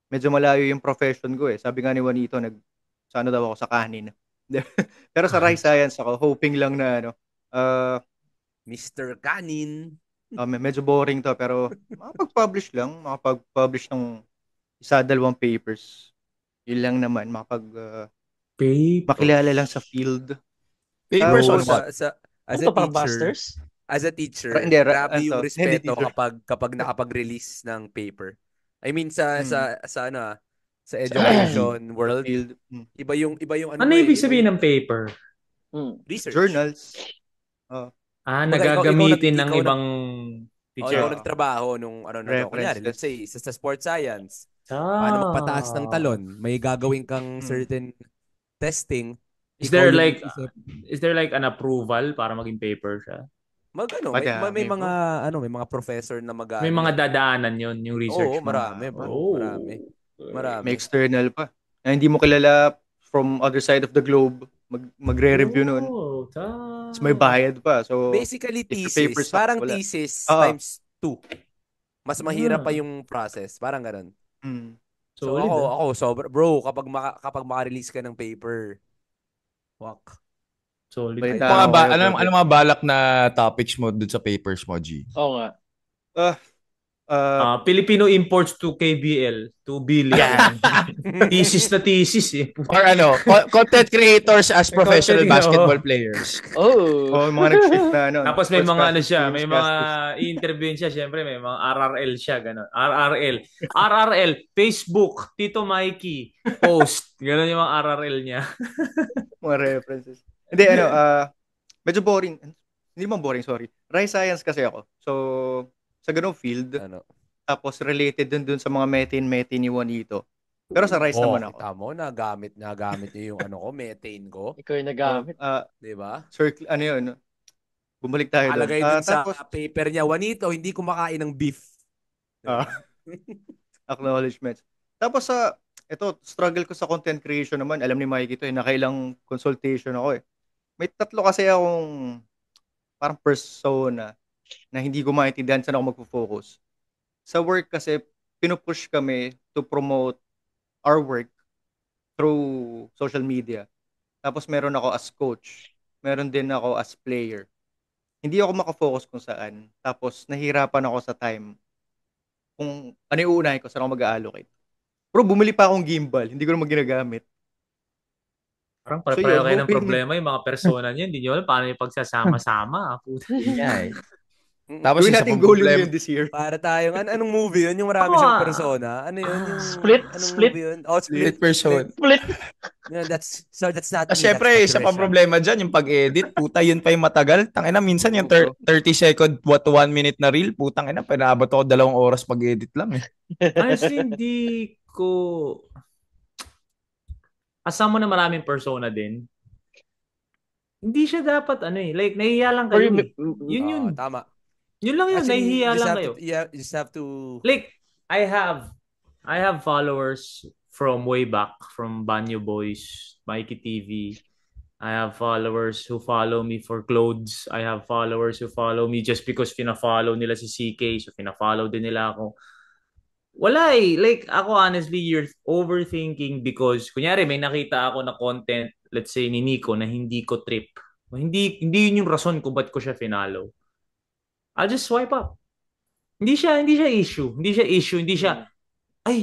medyo malayo yung profession ko eh. Sabi nga ni Juanito, sana daw ako sa kanin. Pero sa Rice Science ako, hoping lang na Mr. Kanin. Medyo boring to, pero makapag-publish ng isa-dalawang papers. Yun lang naman, makilala lang sa field. Papers on Tapos, what? As Ano a to, parang teacher, masters? grabe yung hindi respeto teacher. kapag nakapag-release ng paper. I mean sa education world, field. iba yung Ano ibig sabihin ng paper? research. Journals. Kumbaga, nagagamitin ng ikaw ibang teacher. ikaw nagtrabaho nung kunyari, let's say sa sports science. Paano magpataas ng talon? May gagawin kang certain testing. Is there like an approval para maging paper siya? May mga professor na May mga dadaanan yon yung research. Oo, marami, bro. Marami. May external pa. Na hindi mo kilala from other side of the globe. Magre-review nun. Tapos may bayad pa. So basically thesis. Parang thesis times 2. Mas mahirap pa yung process. Parang ganun. So ako, bro, kapag maka-release ka ng paper, wak. Solid. Ano mga balak na topics mo dun sa papers mo, G? Oo nga. Filipino imports to KBL, to billion. Thesis na thesis eh. Or content creators as professional basketball players. Mga nag-shift na Tapos may mga may mga i-interview siya, syempre may mga RRL siya, gano'n. RRL, Facebook, Tito Mikey, post. Gano'n yung mga RRL niya. Mga references. Hindi, medyo boring. Hindi man boring, sorry. Rice Science kasi ako. So, sa ganung field, tapos related dun sa mga methane ni Juanito. Pero sa Rice naman ako. Tamo, nagamit niyo yung methane ko. Ikaw yung nagamit. Diba? Circle, yun? Bumalik tayo doon. Alagay dun sa paper niya, Juanito, hindi kumakain ng beef. Diba? Acknowledgements. Tapos struggle ko sa content creation naman. Alam ni Mikey ito, nakailang consultation ako eh. May 3 kasi akong parang persona na hindi ko maintindihan saan ako magpo-focus. Sa work kasi, pinupush kami to promote our work through social media. Tapos meron ako as coach. Meron din ako as player. Hindi ako makafocus kung saan. Tapos nahirapan ako sa time. Kung ano yung uunahin ko, saan ako mag-allocate. Pero bumili pa akong gimbal. Hindi ko naman ginagamit. Parang pareho kayo ng problema yung mga persona niya. Hindi nyo alam paano yung pagsasama-sama. Tapos natin goal yun this year. Para tayong, anong movie yun? Yung marami siyang persona. Ano yun? Split? Yun? Split person. Split. Yeah, that's not me. Siyempre, isa pang problema dyan, yung pag-edit. Puta, yun pa yung matagal. Tangina, minsan yung 30 second, 1 minute na reel. Putang ina, pinaabot ako 2 oras pag-edit lang eh. Honestly, hindi ko... Asama mo na maraming persona din. Hindi siya dapat like nahihiya lang kayo. Yun. Tama. Yun lang yun, nahihiya lang kayo. You just have to... Like, I have followers from way back, from Banyo Boys, Mikey TV. I have followers who follow me for clothes. I have followers who follow me just because pina-follow nila si CK, so pina-follow din nila ako. Wala eh. Like, ako honestly, you're overthinking because, kunyari, may nakita ako na content, let's say, ni Nico na hindi ko trip. Hindi yun yung rason kung ba't ko siya finalo. I'll just swipe up. Hindi siya issue. Hindi siya, Mm. ay,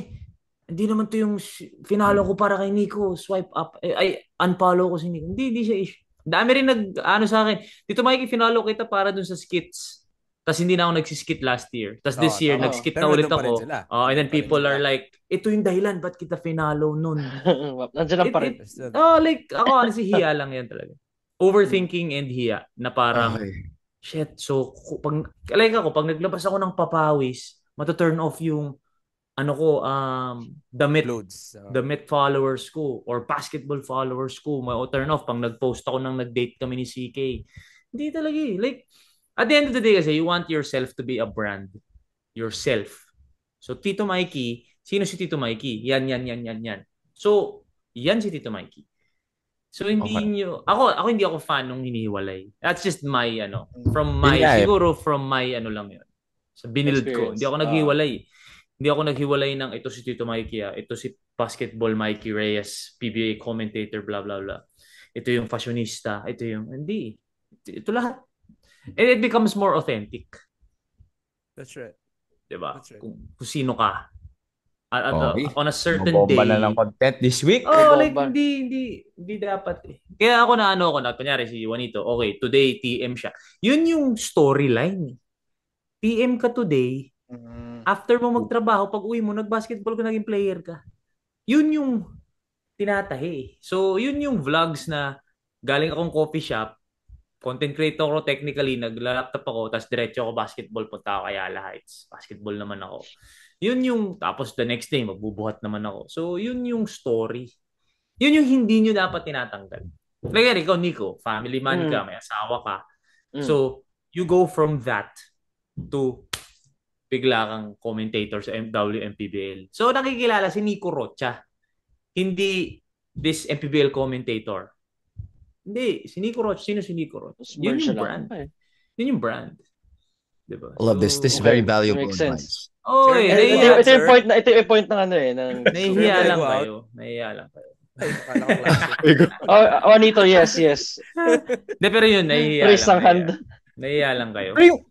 hindi naman to yung finalo ko para kay Nico. Swipe up. Ay, unfollow ko si Nico. Hindi siya issue. Dami rin ano sa akin. Dito Mikey, finalo kita para dun sa skits. Tapos hindi na ako nagsiskit last year. Tapos this year, Tama. nagskit Pero na ulit nandun pa rin ako. sila. And then Nandun pa rin people are sila. like, ito yung dahilan, ba't kita finalo nun? Nandiyan lang pa rin. Like, ako honestly, hiya lang yan talaga. Overthinking and hiya na parang, Okay. shit, so, pag naglabas ako ng papawis, mata-turn off yung, damit, Loads. damit followers ko, or basketball followers ko, may turn off pag nag-post ako nang nag-date kami ni CK. Hindi talaga eh. Like, at the end of the day kasi, you want yourself to be a brand. Yourself. So, Tito Mikey, sino si Tito Mikey? Yan. So, yan si Tito Mikey. So hindi Okay. nyo ako hindi ako fan nung hinihiwalay. That's just my from my Yun nga eh. siguro from my lang yun. Sa binild ko. Experience. Hindi ako naghiwalay. Hindi ako naghiwalay ng ito si Tito Mikey, ito si Basketball Mikey Reyes, PBA commentator, blah blah blah. Ito yung fashionista, ito yung hindi. Ito lahat. And it becomes more authentic. That's right. 'Di ba? That's right. Kung sino ka. At Okay. on a certain Bomba day. na ng content this week. Like Bomba. hindi dapat eh. Kaya ako na kunyari si Juanito, okay, today TM siya. Yun yung storyline. TM ka today, after mo magtrabaho, pag uwi mo, nag-basketball ka, naging player ka. Yun yung tinatahi. So, yun yung vlogs na galing akong coffee shop, content creator ko technically, nagla-laptop ako, tapos diretso ako basketball, punta ako kay Ayala Heights. Basketball naman ako. Yun yung, tapos the next day, magbubuhat naman ako. So, yun yung story. Yun yung hindi nyo dapat tinatanggal. Like, ikaw, Nico, family man ka, may asawa ka. So, you go from that to bigla kang commentator sa WMPBL. So, nakikilala si Nico Rocha. Hindi this MPBL commentator. Hindi, si Nico Rocha. Sino si Nico Rocha? Yun yung brand. Yun yung brand. Diba? I love this. This is very valuable Makes sense. advice. Oh, Ito yung point ng ng nahihiya lang kayo. Nahihiya lang kayo. Juanito, yes. De, pero yun, nahihiya Raise lang ng hand. Nahihiya lang kayo. Pero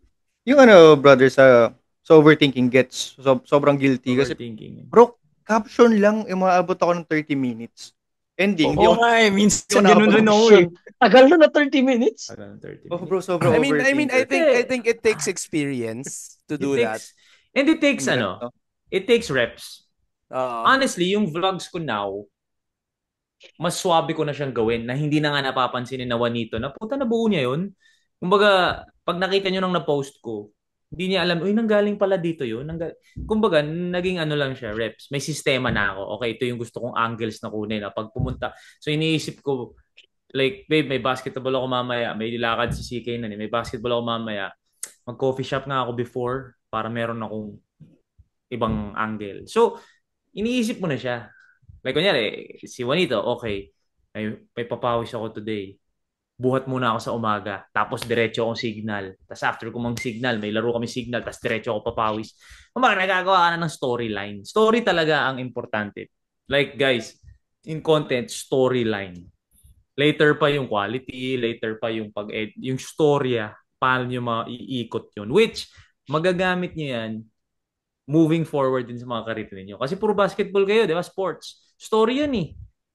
yung brother, sa overthinking gets sobrang guilty. Kasi, Overthinking. bro, caption lang, umaabot ako ng 30 minutes. Ending, Oo nga eh. Minsan Hindi ako ganun rin ako eh. Tagal na 30 minutes. Bro, sobrang I mean, I overthinker. think it takes experience to do that. And it takes it takes reps. Honestly, yung vlogs ko now, mas swabe ko na siyang gawin na hindi na nga napapansin ni Juanito na puta na buo niya yun. Kumbaga, pag nakita niyo nang na-post ko, hindi niya alam, uy, nanggaling pala dito yun. Kumbaga, naging lang siya, reps. May sistema na ako. Okay, ito yung gusto kong angles na kunin. Pag pumunta, so iniisip ko, like, babe, may basketball ako mamaya. May lakad si CK na, may basketball ako mamaya. Mag-coffee shop nga ako before para meron akong ibang angle. So, iniisip mo na siya. Like, kunyari, si Juanito, okay, may papawis ako today. Buhat muna ako sa umaga, tapos diretso akong signal. Tapos after ko signal, may laro kami signal, tapos diretso ako papawis. Kumbaga, nagagawa ka na ng storyline. Story talaga ang importante. Like, guys, in content, storyline. Later pa yung quality, later pa yung yung storya, paano nyo maiikot yun. Which, magagamit nyo yan moving forward din sa mga karir ninyo. Kasi puro basketball kayo, di ba? Sports. Story yan eh.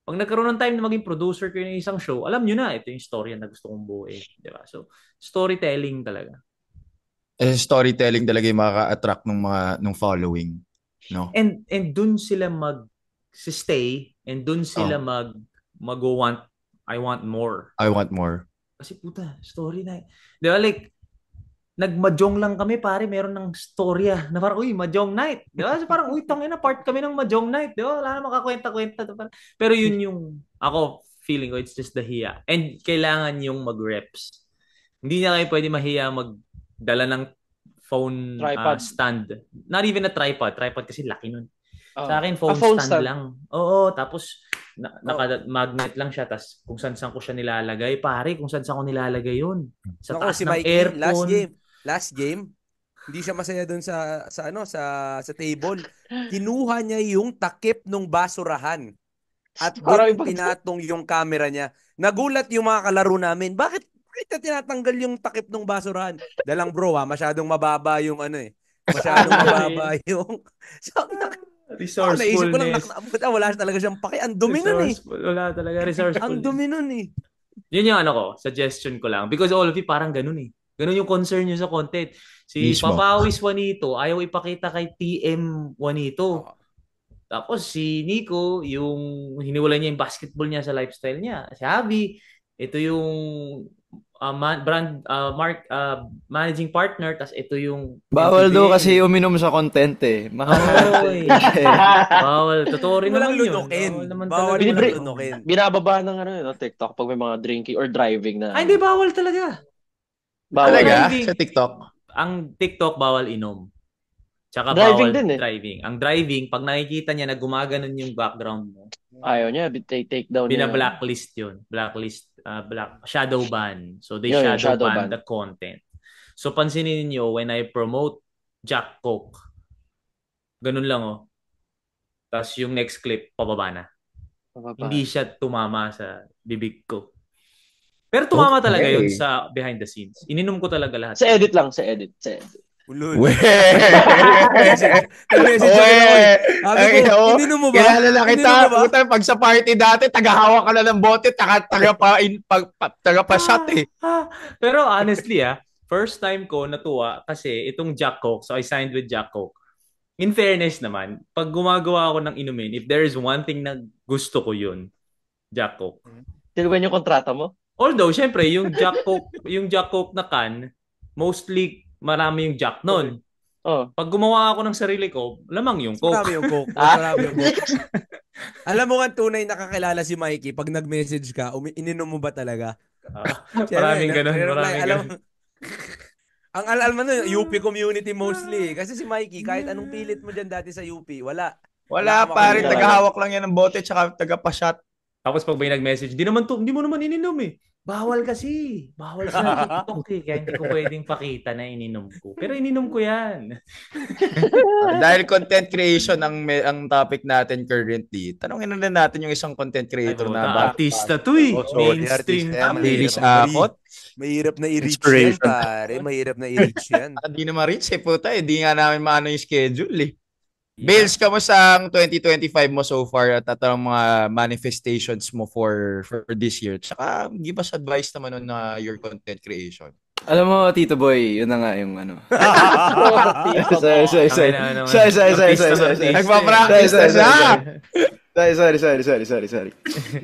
Pag nagkaroon ng time na maging producer kayo ng isang show, alam nyo na, ito yung story na gusto kong buuin. Di ba? So, storytelling talaga. Storytelling talaga yung makaka-attract ng following. No? And dun sila mag-stay and dun sila mag-want, I want more. I want more. Kasi puta, story na. Di ba? Like, nagmajong lang kami, pare, meron ng storya na parang, uy, Mahjong night. Di ba? So parang, uy, tangina, part kami ng Mahjong night. Di ba? Wala na makakwenta-kwenta. Pero yun yung, ako, feeling ko, it's just the hiya. And kailangan yung mag-reps. Hindi niya kayo pwede mahiya magdala ng phone stand. Not even a tripod. Tripod kasi laki nun. Sa akin, phone stand lang. Oo, tapos, naka-magnet lang siya. Tapos, kung saan ko siya nilalagay. Pare, kung saan ko nilalagay yun. Sa taas ng aircon. Last game, hindi siya masaya doon sa table. Kinuha niya yung takip ng basurahan at doon pinatong yung camera niya. Nagulat yung mga kalaro namin. Bakit Bakit na tinatanggal yung takip ng basurahan? Dalang bro masyadong mababa yung ano eh. Masyadong mababa yung... So, naisip ko lang, Resourcefulness. wala talaga siyang paki. Ang dumi nun eh. Wala talaga Ang resourcefulness. dumi nun eh. Yun yung ano ko, suggestion ko lang. Because all of you parang ganun eh. Ganun yung concern nyo sa content. Si Mismo. Papawis Juanito, ayaw ipakita kay TM Juanito. Tapos si Nico, yung hiniwalay niya yung basketball niya sa lifestyle niya. Si Javi, ito yung managing partner, tas ito yung Bawal daw MPBA. kasi uminom sa content eh. Oy. Bawal. Totoo rin Walang naman yun. lunukin. Bawal naman Bawal talaga. walang lunukin. Binababa ng ano, no, TikTok pag may mga drinking or driving na. Ay, hindi, bawal talaga. Bawal. Talaga? Driving. Sa TikTok? Ang TikTok, bawal inom. Tsaka Driving bawal din eh. driving. Ang driving, pag nakikita niya na gumaganon yung background mo, Ayaw niya, take down niya. bina-blacklist yun. Blacklist, shadow ban. So they Yun, shadow shadow ban ban. the content. So pansinin niyo when I promote Jack Coke, ganun lang oh. Tapos yung next clip, pababa na. Hindi siya tumama sa bibig ko. Pero tumama talaga yun Okay. sa behind the scenes. Ininom ko talaga lahat. Sa edit lang, sa edit. Ulul. Weh! Nag-message ako eh. Sabi ko, Oo. ininom mo ba? Kilala na kita. Ininom mo ba? Puta, pag sa party dati, tagahawak ka na ng bote, taga pa shot eh. Pero honestly first time ko natuwa kasi itong Jack Coke, so I signed with Jack Coke. In fairness naman, pag gumagawa ako ng inumin, if there is one thing na gusto ko yun, Jack Coke. Tinuwan yung kontrata mo? Although, syempre, yung Jack Coke na can, mostly marami yung Jack nun. Oh. Pag gumawa ako ng sarili ko, lamang yung Coke. Marami yung Coke. Marami yung Coke. Alam mo nga tunay nakakilala si Mikey, pag nag-message ka, ininom mo ba talaga? Maraming ganun. Alam mo, ang alam mo na, UP community mostly. Kasi si Mikey, kahit anong pilit mo dyan dati sa UP, wala. Wala Wala pare, ka tagahawak lang yan ng bote, tsaka taga pa shot. Tapos pag may nag-message, hindi mo naman ininom eh. Bawal kasi. Bawal sa TikTok eh. Kaya hindi ko pwedeng pakita na ininom ko. Pero ininom ko yan. Dahil content creation ang topic natin currently, tanongin na natin yung isang content creator na artista to eh. Also, Mainstream the artist, to. Bilis Akot. Mahirap na i-reach Inspiration. yan, pare. Mahirap na i-reach yan. Hindi na ma-reach eh, puta. Hindi nga namin maano yung schedule eh. Bales, kamusta ang 2025 mo so far at ang mga manifestations mo for this year? Tsaka give us advice naman on your content creation. Alam mo, Tito Boy, yun na nga yung ano. Sorry. Nagpa-practice na siya! Sorry.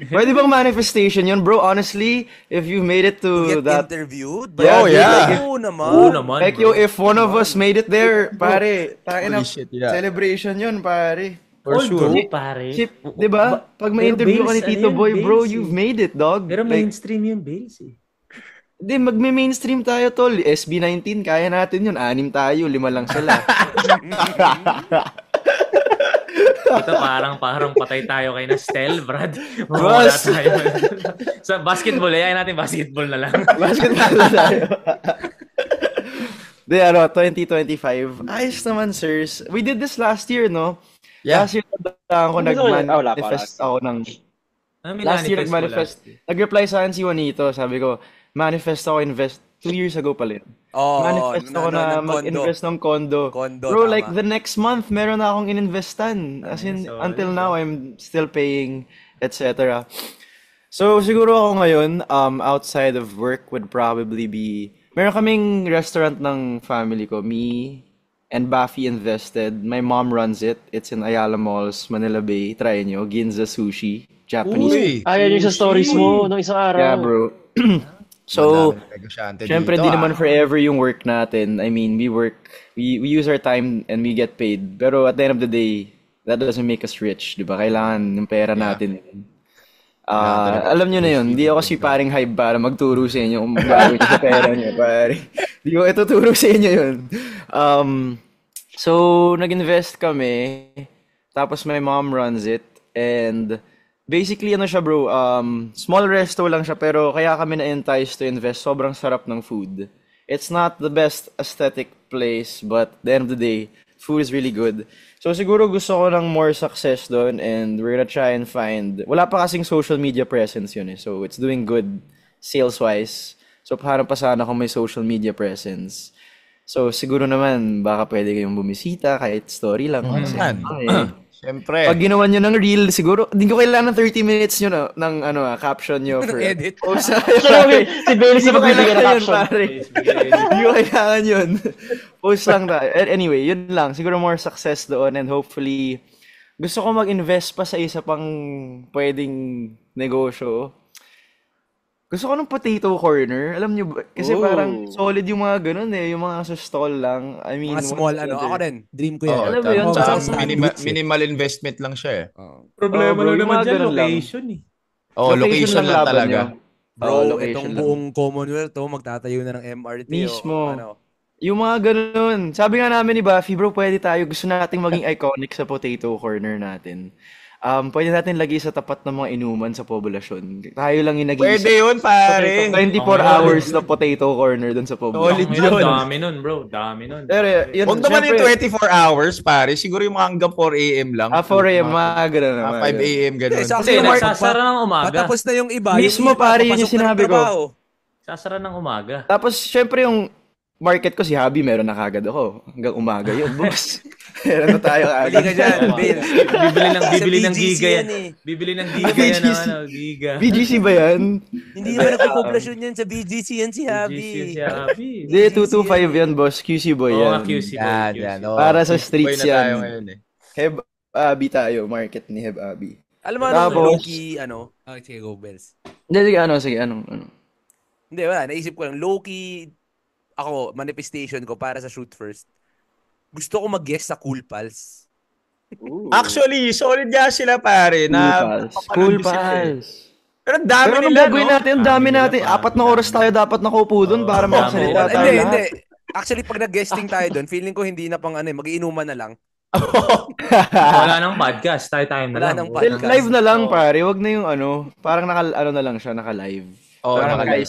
Pwede bang manifestation yun, bro? Honestly, if you made it to Get that... interviewed? Yeah, yeah. Oo naman. Oo naman. Like, yo, if one of us made it there, pare, tayo na, Holy shit, yeah. celebration yun, pare. For sure. Although, pare. Chip, di ba? Pag may Pero interview ka Bales, ni Tito ano yun, Boy, bro, Bales, you've eh. made it, dog. Pero Like, mainstream yung Bales eh. di, magme-mainstream tayo, tol. SB19, kaya natin yun. 6 tayo, 5 lang sila. Ito parang patay tayo kay Nastel, Brad. Boss. Mawala tayo. Sa basketball, ayayin natin basketball na lang. Basketball na tayo. Di, 2025. Ayos naman, sirs. We did this last year, no? Yeah. Last year, ako nag-manifest ako ng... Last year, nag-manifest. Nag-reply sa akin si Juanito. Sabi ko, manifest ako invest 2 years ago pala yun. Oh, Manifest ako na mag-invest ng condo. Bro, tama. like the next month, meron na akong ininvestan. As in, until now, I'm still paying, etc. So, siguro ako ngayon, outside of work would probably be, meron kaming restaurant ng family ko. Me and Bafi invested. My mom runs it. It's in Ayala Malls, Manila Bay. Try nyo. Ginza Sushi. Japanese. Uy! Ayan yung sa stories mo nung isang araw. Yeah, bro. So, Madami na negosyante syempre, dito, di naman forever yung work natin. I mean, we use our time and we get paid. Pero at the end of the day, that doesn't make us rich, di ba? Kailangan ng pera natin. Alam nyo na yun, hindi ako si paring hype para magturo sa inyo kung gagawin nyo sa pera nyo, pare. Hindi ko ituturo sa inyo yun. So, nag-invest kami, tapos my mom runs it, and basically, ano siya bro, small resto lang siya, pero kaya kami na-entice to invest. Sobrang sarap ng food. It's not the best aesthetic place, but at the end of the day, food is really good. So siguro gusto ko ng more success doon, and we're gonna try and find... Wala pa kasing social media presence yun eh, so it's doing good sales-wise. So, paano pa sana kung may social media presence? So, siguro naman, baka pwede kayong bumisita kahit story lang. Kasi, Siyempre. pag ginawa nyo ng reel, siguro, hindi ko kailangan ng 30 minutes nyo ng caption nyo for Edit. post. Si Bailey si magbibigay ng caption. Hindi ko kailangan yun. Post lang tayo. Anyway, yun lang. Siguro more success doon and hopefully, gusto ko mag-invest pa sa isa pang pwedeng negosyo. Gusto ko ng potato corner. Alam nyo ba? Kasi parang solid yung mga ganun eh. Yung mga sa stall lang. I mean, Mga small, ako rin. Dream ko yan. Oo, Alam mo yun, tsaka sa minimal investment lang siya eh. Problema bro, lang yung naman mga dyan, ganun lang. location eh. Location lang laban talaga. nyo. Bro, location itong lang. buong Commonwealth, magtatayo na ng MRT. Mismo. Ano. Yung mga ganun. Sabi nga namin ni Buffy, bro, pwede tayo. Gusto nating maging iconic sa potato corner natin. Pwede natin lagay sa tapat ng mga inuman sa populasyon. Tayo lang yung nag-iisa. Pwede yun, pare. 24 hours na potato corner dun sa Solid populasyon. yun. Dami nun, bro. Dami nun. Pero yun, Huwag naman yung syempre, 24 hours, pare. Siguro yung mga hanggang 4 a.m. lang. 4 a.m. mga ganun naman. 5 a.m. ganun. Kasi nagsasara ng umaga. Patapos na yung iba. Mismo, pare, yun yung sinabi ko. Sasara ng umaga. Tapos, syempre yung market ko, si Habi, meron na kagad ako. Hanggang umaga yun, boss. Meron na tayo Bili agad. ka dyan, Bill. Bibili ng Sa giga BGC yan. eh. Bibili ng giga yan. BGC. Giga. BGC ba yan? Hindi naman nagpo-populasyon yan sa BGC yan si BGC Habi. si Habi. Hindi, 225 yan, boss. QC boy Oo, yan. QC boy. Yan, QC. yan. Para sa QC streets boy na tayo yan. ngayon eh. Heb Abi tayo, market ni Heb Abi. Alam mo, Tapos- low-key, sige, go, Bells. Hindi, sige, ano. Hindi, wala. Naisip ko lang, low-key, ako, manifestation ko para sa Shoot First. Gusto ko mag-guest sa Cool Pals. Actually, solid nga sila, pare. Cool Napapanood sila eh. pals. Pero ang dami Pero anong nila, gagawin no? natin? Ang dami natin. nila, 4 na oras tayo dapat nakaupo doon para Oo, makasalita dami. tayo Hindi. lahat. Actually, pag nag-guesting tayo doon, feeling ko hindi na pang mag-iinuman na lang. Wala nang podcast. Tayo na Wala lang. nang podcast. Live na lang, pare. Wag na yung parang na lang siya, naka-live. Oo, Parang naka-live.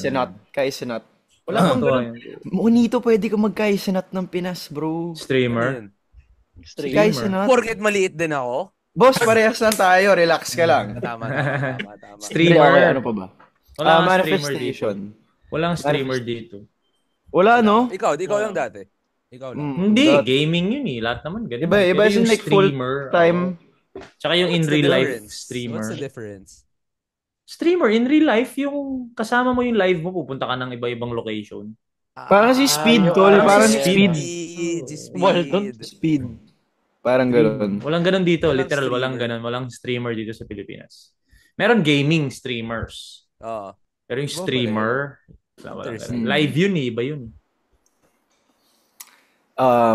kaisinat. Wala bang ganun. Monito, pwede ka mag-kaisinat ng Pinas, bro. Streamer. Si kaisinat. Porket maliit din ako. Boss, parehas lang tayo. Relax ka lang. Tama. Streamer. Okay, ano pa ba? Wala nga streamer dito. Manifestation. Walang streamer dito. Wala, no? Ikaw yung dati. Ikaw lang. Hindi, gaming yun eh. Lahat naman ganun. Iba Pero is yung like full streamer, time. Tsaka yung in What's the real life difference? streamer. What's the difference? Streamer, in real life, yung kasama mo yung live mo, pupunta ka ng iba-ibang location. Parang si Speed, yung- tol. Parang si Speed. Si Walton. Speed. Parang gano'n. Walang ganun dito, Walang literal, walang streamer. ganun. Walang streamer dito sa Pilipinas. Meron gaming streamers. Oo. Pero yung Iba streamer, walang Interesting. ganun. Live yun eh, iba yun.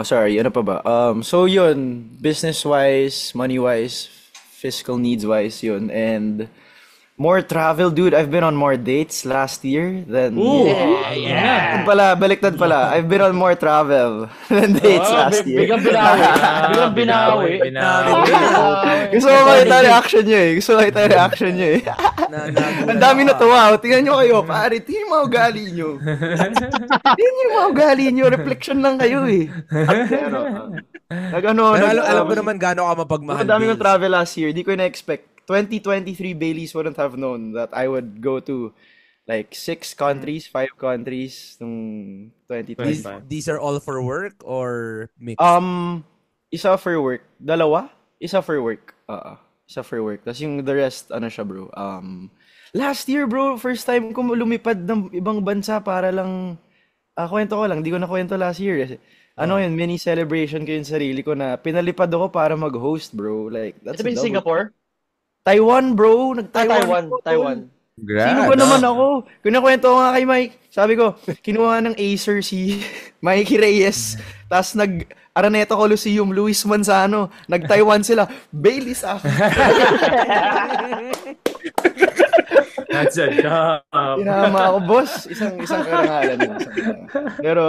Sorry, ano pa ba? So yun, business-wise, money-wise, fiscal needs-wise yun. And more travel, dude. I've been on more dates last year than... Yeah. Baliktad pala. I've been on more travel than dates last year. Biglang binawi. Biglang binawi. Gusto ko makita reaction nyo eh. Gusto ko makita reaction nyo eh. Ang dami natuwa. Tingnan nyo kayo, pare. Tingnan yung mga ugali nyo. Tingnan nyo yung mga ugali nyo. Reflection lang kayo eh. Pero, Pero alam ko naman gaano ka mapagmahal. Ang dami kong Bills. travel last year. Di ko na-expect. 2023 Baileys wouldn't have known that I would go to like 6 countries, 5 countries nung 2023. These are all for work or mix? Isa for work. Dalawa? Isa for work. Isa for work. Tapos yung the rest, ano siya bro. Last year bro, first time ko lumipad ng ibang bansa para lang, kwento ko lang, di ko na kwento last year. Yun, mini celebration ko yung sarili ko na pinalipad ako para mag-host bro. Like, that's Ito ba yung double- Singapore? Taiwan bro, nag-Taiwan. Taiwan. Sino ba naman ako? Kinakwento ko nga kay Mike. Sabi ko, kinuha ng Acer si Mikey Reyes. Tapos Araneta Coliseum, Luis Manzano. Nag-Taiwan sila. Baileys ako. That's a job. Tinama ako, boss. Isang karangalan yun. Pero,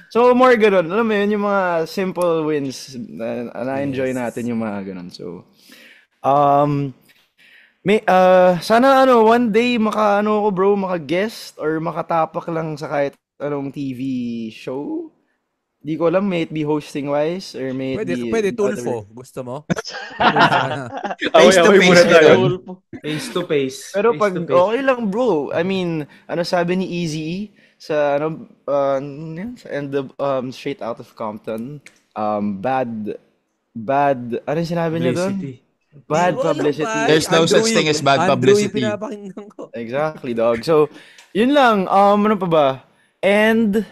so more ganun. Alam mo yun, yung mga simple wins na-enjoy natin yung mga ganun. So, sana one day maka-guest or makatapak lang sa kahit anong TV show. Di ko alam, may it be hosting wise or may it be Pwede Tulfo. Gusto mo? Face to face tayo. Face to face. Pero Face pag to face. okay lang bro. I mean, ano sabi ni Easy, sa end of straight out of Compton. Bad ano yung sinabi niya doon? Publicity. Bad Di ko alam, publicity. pare. There's no Andrew such thing yung- as bad Andrew publicity. yung pinapakinggan ko. Exactly, dog. So, yun lang. Ano pa ba? And,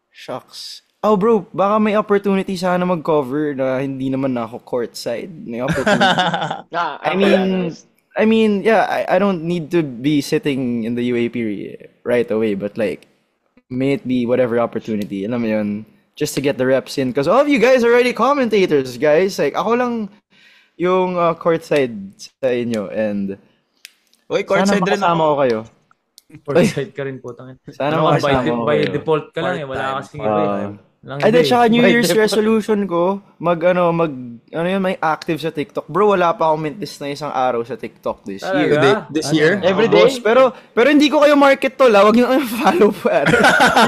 shucks. Oh, bro, baka may opportunity sana mag-cover na hindi naman ako courtside. May opportunity. I mean, yeah, I don't need to be sitting in the UAP right away, but like, may it be whatever opportunity. Alam mo yun, just to get the reps in. Because all of you guys are already commentators, guys. Like, ako lang yung courtside sa inyo. And Uy, sana courtside rin makasama ako. ko kayo. Courtside ka rin po. Tangin. Sana Ano ka, makasama ko by kayo. default ka lang eh. Wala Part-time, kasi part-time. And then, tsaka New Year's resolution ko, may active sa TikTok. Bro, wala pa akong mintis na isang araw sa TikTok this year. Talaga? This year? Every day? Boss, pero hindi ko kayo market to, Huwag niyo kayo follow pa. Hindi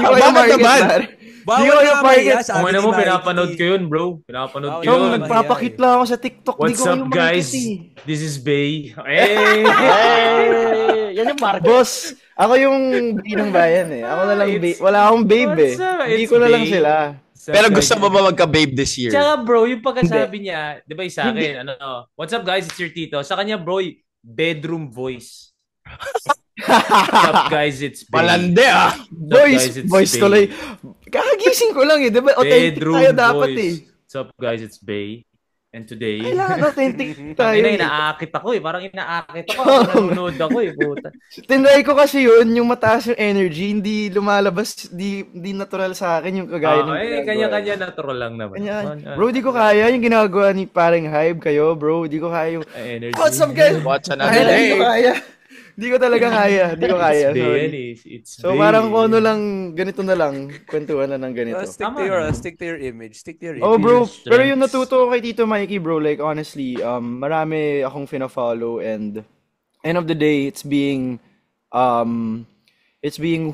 ko kayo Bakit market, naman? pare. Bawal Di ko kayo na market. mahiya, sabi Kung ano ni mo, Mikey. pinapanood ko yun, bro. Pinapanood ko Bawal Chong, yun. na nagpapakit lang ako sa TikTok. Di What's ko kayo up, market guys? eh. This is Bay. Hey! Hey! Yan yung market. Boss, ako yung bay ng bayan eh. Ako na lang It's- wala akong babe eh. What's up? Hindi It's ko na lang Bay. sila. Pero gusto mo ba magka-babe this year? Tsaka bro, yung pagkasabi niya, di ba yung sa akin, what's up guys, it's your tito. Sa kanya bro, bedroom voice. What's up guys, it's Bay. Palande ah! Boys, it's boys Bay. tuloy. Kakagising ko lang eh. Diba? Authentic Bedroom tayo dapat voice. eh. What's up guys, it's Bay. And today, Kailangan authentic tayo ina, eh. inaakit ako eh. Parang inaakit ako. Parang nanonood ako eh. Puta. Tinry ko kasi yun, yung mataas yung energy, hindi lumalabas, di natural sa akin yung kagaya ng ginagawa. Kanya-kanya natural lang naman. Kanya. Bro, di ko kaya yung ginagawa ni paring Hype kayo, bro. Di ko kaya yung... Energy. What's up, guys? What's another Di day? ko kaya. Di ko talaga kaya. Di ko kaya. It's Bay, Sorry. it's So Bay. parang kung ano lang, ganito na lang, kwentuhan na ng ganito. Stick to your image. Stick to your image. Oh bro, Strengths. pero yung natuto ko kay Tito Mikey bro, like honestly, marami akong fina-follow and end of the day, it's being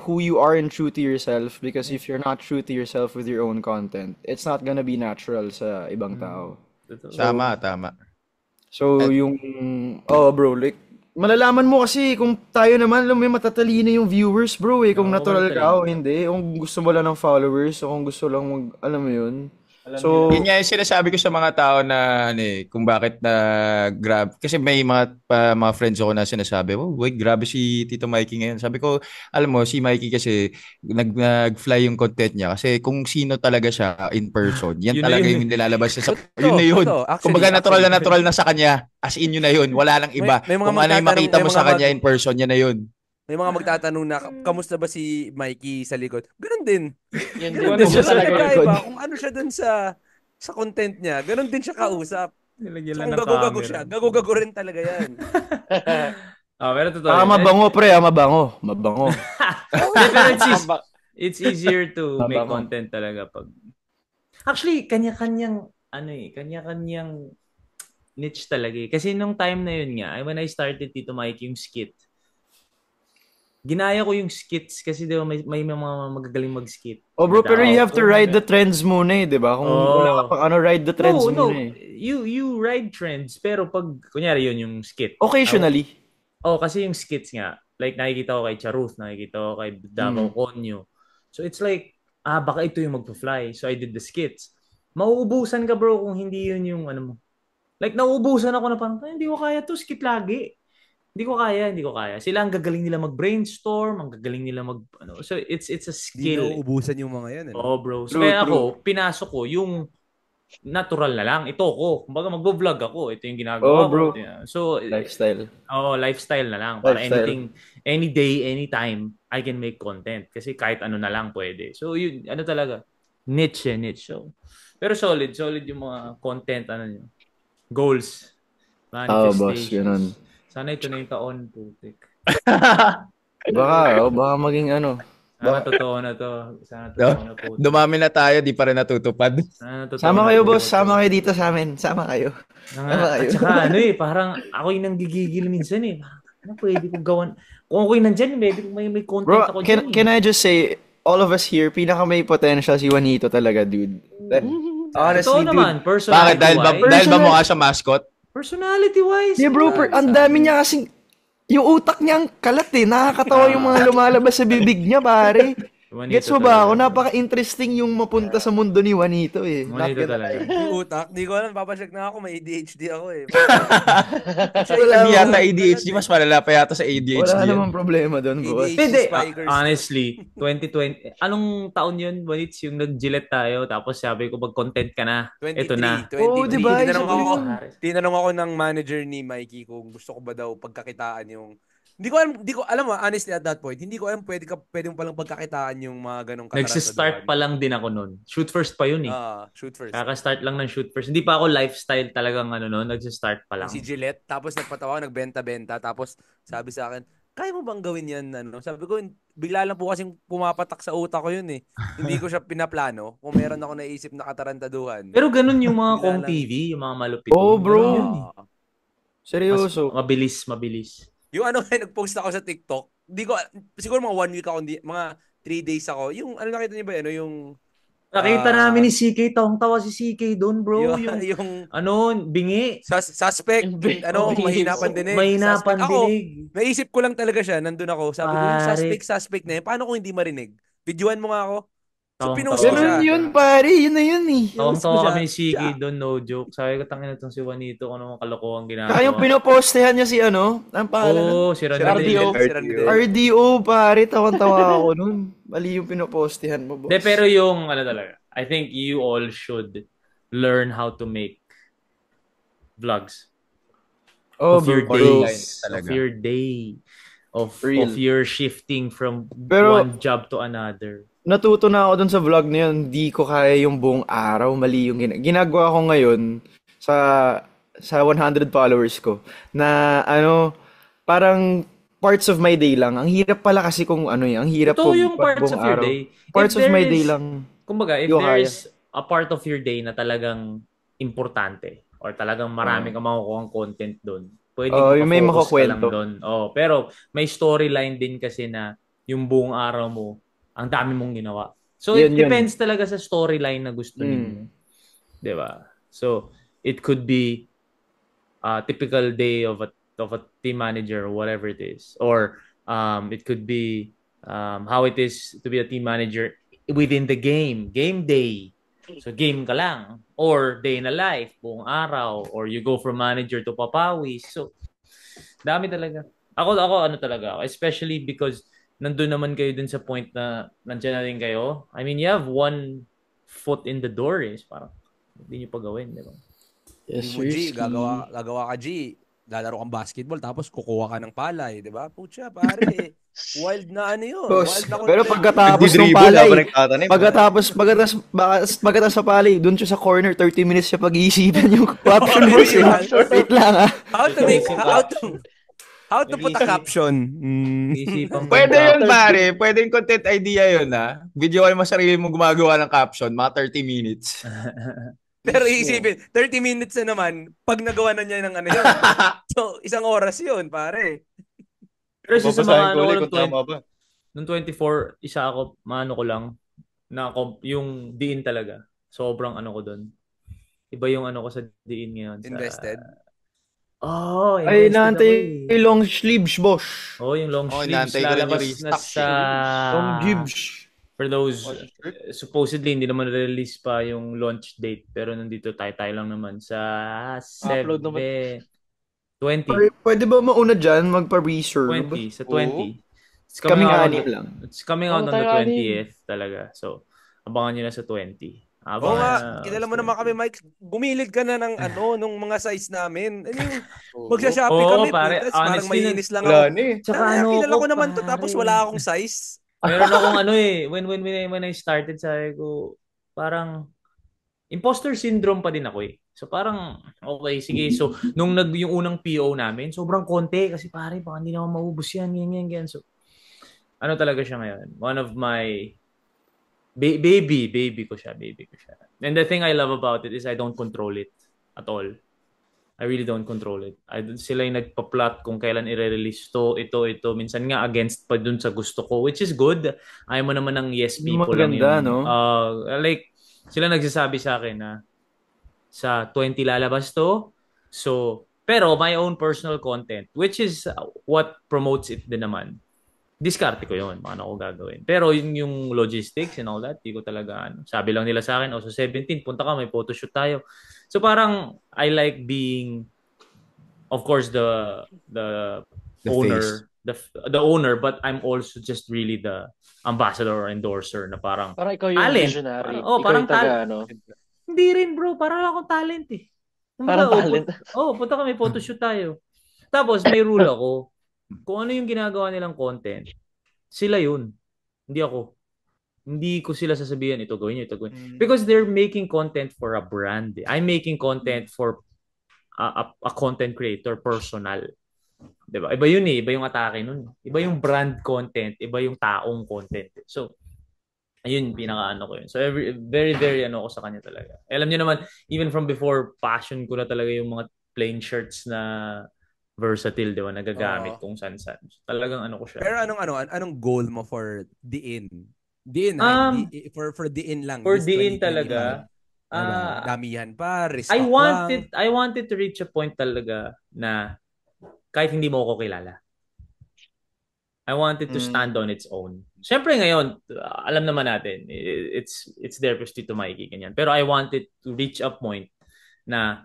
who you are and true to yourself, because if you're not true to yourself with your own content, it's not gonna be natural sa ibang tao. Tama. So yung bro, like malalaman mo kasi kung tayo naman, alam mo yung matatalino yung viewers bro eh, kung Oo, natural ka o matatalino. hindi, kung gusto mo lang ng followers o kung gusto lang alam mo yun. So Yun nga yung sinasabi ko sa mga tao na kung bakit na grab. Kasi may mga friends ako na sinasabi, oh, wait, grabe si Tito Mikey ngayon. Sabi ko, alam mo, si Mikey kasi nag-fly yung content niya. Kasi kung sino talaga siya in person, yan Yun na talaga yun. yung nilalabas niya. Totoo, Yun na yun. totoo. Actually, Kumbaga natural na sa kanya. As in yun na yun. Wala nang iba. May mga Kung ano yung makita mo may sa mga kanya in person, yan na yun. May mga magtatanong na, kamusta ba si Mikey sa likod? Ganun din. Yun Ganun din din siya siya talaga. nagkaiba. Kung ano siya dun sa content niya, ganun din siya kausap. Nilagyan So, lang kung ng gago-gago camera. siya, gago-gago rin talaga yan. Pero totoo. mabango pre, mabango. Pero it's easier to make Mabango. content talaga pag... Actually, kanya-kanyang kanya-kanyang niche talaga eh. Kasi nung time na yun nga, when I started Tito Mike yung skit, ginaya ko yung skits kasi diba may mga magagaling mag-skit. Oh bro, pero you have to ride the trends muna eh, di ba? Kung wala ka pang ride the trends No. muna eh. You ride trends, pero pag, kunyari yun yung skit. Occasionally. Kasi yung skits nga, like nakikita ko kay Charuth, nakikita ko kay Davao Conyo. So it's like, baka ito yung magpa-fly. So I did the skits. Mauubusan ka bro kung hindi yun yung ano mo. Like nauubusan ako na parang, hindi ko kaya to, skit lagi. Hindi ko kaya. Sila ang gagaling nila mag-brainstorm, ang gagaling nila so it's a Hindi skill. na ubusan yung mga yan. Bro. So True, kaya true. ako, pinasok ko yung natural na lang. Ito ko. Kumbaga magbo-vlog ako. Ito yung ginagawa bro. ko. So, Lifestyle. lifestyle na lang. Para Lifestyle. anything, any day, anytime, I can make content. Kasi kahit ano na lang pwede. So, yun, ano talaga, niche. So, pero solid yung mga content, nyo. Goals. Boss, Manifestations. ganun. Sana ito na yung taon, putik. Baka maging ano. Sana totoo na to. Sana totoo na putik. Dumami na tayo, di pa rin natutupad. Sana totoo Sama na kayo to, boss, putik. sama kayo dito sa amin. Sama kayo. At saka parang ako yung nanggigigil minsan eh. Parang pwede kong gawan. Kung ako'y nandyan, maybe may content Bro, ako dyan. can I just say, all of us here, pinaka may potential si Juanito talaga, dude. Honestly, Totoo naman, dude. Bakit? Dahil ba personality-wise. mukha sa mascot? Personality-wise. Yeah, bro, ang dami niya kasing, yung utak niya ang kalat eh. Nakakatawa yung mga lumalabas sa bibig niya, pare. Gets mo ba ako? Napaka-interesting yung mapunta sa mundo ni Juanito eh. Not Juanito gonna talaga. lie. Yung utak, di ko alam, papacheck na ako, may ADHD ako eh. Hindi yata ADHD, mas malala pa yata sa ADHD Wala yan. namang problema doon, boss. ADHD Hindi, spikers. honestly, 2020, anong taon yun, Walits, yung nag-Gillette tayo, tapos sabi ko, mag-content ka na, ito na. 23. Oo, diba? Tinanong ako ng manager ni Mikey kung gusto ko ba daw pagkakitaan yung hindi ko alam honestly at that point, hindi ko alam pwede mo palang pagkakitaan yung mga ganong Nagsi-start pa lang din ako nun. Shoot first pa yun eh. Shoot first. Kaka-start lang ng shoot first. Hindi pa ako lifestyle talagang nun, nagsi-start pa lang. Si Gillette, tapos nagpatawa, nagbenta-benta, tapos sabi sa akin, kaya mo bang gawin yan? Sabi ko, bigla lang po kasing pumapatak sa utak ko yun eh. Hindi ko siya pinaplano. Kung meron ako naisip na katarantaduhan. Pero ganun yung mga Kong TV, yung mga malupit. Oh, bro. Yun, eh. Seryoso. Mabilis. Yung nag-post ako sa TikTok, siguro mga 1 week ako, mga 3 days ako. Yung, nakita niyo ba yung... Nakita namin ni CK, tawang-tawa si CK doon, bro. Yung bingi. Suspect, mahina pandinig. Mahina Ako, pandinig. naisip ko lang talaga siya, nandun ako. Sabi ko, yung suspect na yun, paano kung hindi marinig? Videoan mo nga ako. So, pinost ko siya. Ganun yun, pare. Yun na yun eh. Tawang-tawa kami ni CK doon, no joke. Sabi ko, tangin na itong si Juanito, kung anong kalokohan ginagawa. Kaya yung pinopostehan niya si ang pangalan? Si Randy. RDO, pare. Tawan-tawa ako nun. Mali yung pinopostehan mo, boss. Pero yung, talaga, I think you all should learn how to make vlogs. Of your days. Of your day. Of your shifting from one job to another. Natuto na ako dun sa vlog na yun. Hindi ko kaya yung buong araw. Mali yung ginagawa ko ngayon sa 100 followers ko. Na parang parts of my day lang. Ang hirap pala kasi kung ang hirap po yung parts of your day. Parts of my day lang. Kumbaga, if there is a part of your day na talagang importante or talagang marami kang makukuha ang content doon, pwedeng may makakwento ka lang makakwento doon. Pero may storyline din kasi na yung buong araw mo, ang dami mong ginawa. So, it depends talaga sa storyline na gusto ninyo. Diba? So, it could be a typical day of a team manager or whatever it is. Or it could be how it is to be a team manager within the game day. So, game ka lang. Or day in a life, buong araw. Or you go from manager to papawis. So, dami talaga. Ako talaga. Especially because nandun naman kayo dun sa point na nandiyan na rin kayo. I mean, you have one foot in the door eh. Parang, hindi nyo pa gawin, di ba? Yes, G, gagawa ka G. Lalaro kang basketball, tapos kukuha ka ng palay, di ba? Pucha, pare. Wild na yun. Pero pagkatapos ng palay, pagkatapos sa palay, dun siya sa corner, 30 minutes siya pag-iisipan yung caption mo. Wait lang How to put a caption? Pwede yun, pare. Pwede yung content idea yun, ha? Videoan mo sarili mo gumagawa ng caption, mga 30 minutes. Pero isipin, 30 minutes na naman, pag nagawa na niya ng yun. So, 1 oras yun, pare. Pero sa mga nung 24, isa ako, ko lang, na yung diin talaga. Sobrang ko doon. Iba yung ko sa diin ngayon. Invested? Ay, naantay yung long sleeves, boss. Yung long sleeves. Lalabas na sa... Long sleeves. For those, supposedly, hindi naman release pa yung launch date. Pero nandito tayo lang naman sa 20. Pwede ba mauna dyan, magpa-reserve? 20, sa 20. It's coming out on the 20th talaga. So, abangan nyo na sa 20. Kilala mo naman kami, Mike. Gumilig ka na ng nung mga size namin. Magsha-shopping kami. Pare, parang mainis lang ako. Kilala ko naman to, tapos wala akong size. Meron akong when I started, sabi ko, parang imposter syndrome pa din ako eh. So parang, okay, sige. So, nung yung unang PO namin, sobrang konti kasi pare, baka hindi naman maubos yan, ganyan. So, talaga siya ngayon? One of my baby ko siya. And the thing I love about it is I don't control it at all. I really don't control it. Sila yung nagpa-plot kung kailan i-release ito. Minsan nga against pa dun sa gusto ko, which is good. Ayaw mo naman ng yes people. Maganda, no? Like, sila nagsasabi sa akin na sa 20 lalabas to. So, pero my own personal content, which is what promotes it din naman. diskarte ko yun, ano ko gagawin. Pero yung logistics and all that, di ko talaga, sabi lang nila sa akin, so 17, punta ka, may photoshoot tayo. So parang, I like being, of course, the The face. owner, the owner, but I'm also just really the ambassador or endorser na parang Parang ikaw yung talent. visionary. Ikaw Ikaw parang yung taga, talent. ano, Hindi rin bro, parang akong talent eh. parang Kumbaga, talent. punta kami, photoshoot tayo. Tapos may rule ako, kung ano yung ginagawa nilang content, sila yun. Hindi ako. Hindi ko sila sasabihan, ito gawin nyo, ito gawin. Because they're making content for a brand. I'm making content for a content creator, personal. Diba? Iba yun eh. Iba yung atake nun. Iba yung brand content. Iba yung taong content. So, ayun, pinaka-ano ko yun. So, very, very ano ko sa kanya talaga. Alam niyo naman, even from before, passion ko na talaga yung mga plain shirts na versatile, di ba? Nagagamit kung saan-saan. So, talagang ano ko siya. Pero anong goal mo for The In? The In, for The In lang. For this The In 2025. talaga, damihan pa, restock I wanted to reach a point talaga na kahit hindi mo ako kilala. I wanted to stand on its own. Siyempre ngayon, alam naman natin, it's there for Tito Mikey, ganyan. Pero I wanted to reach a point na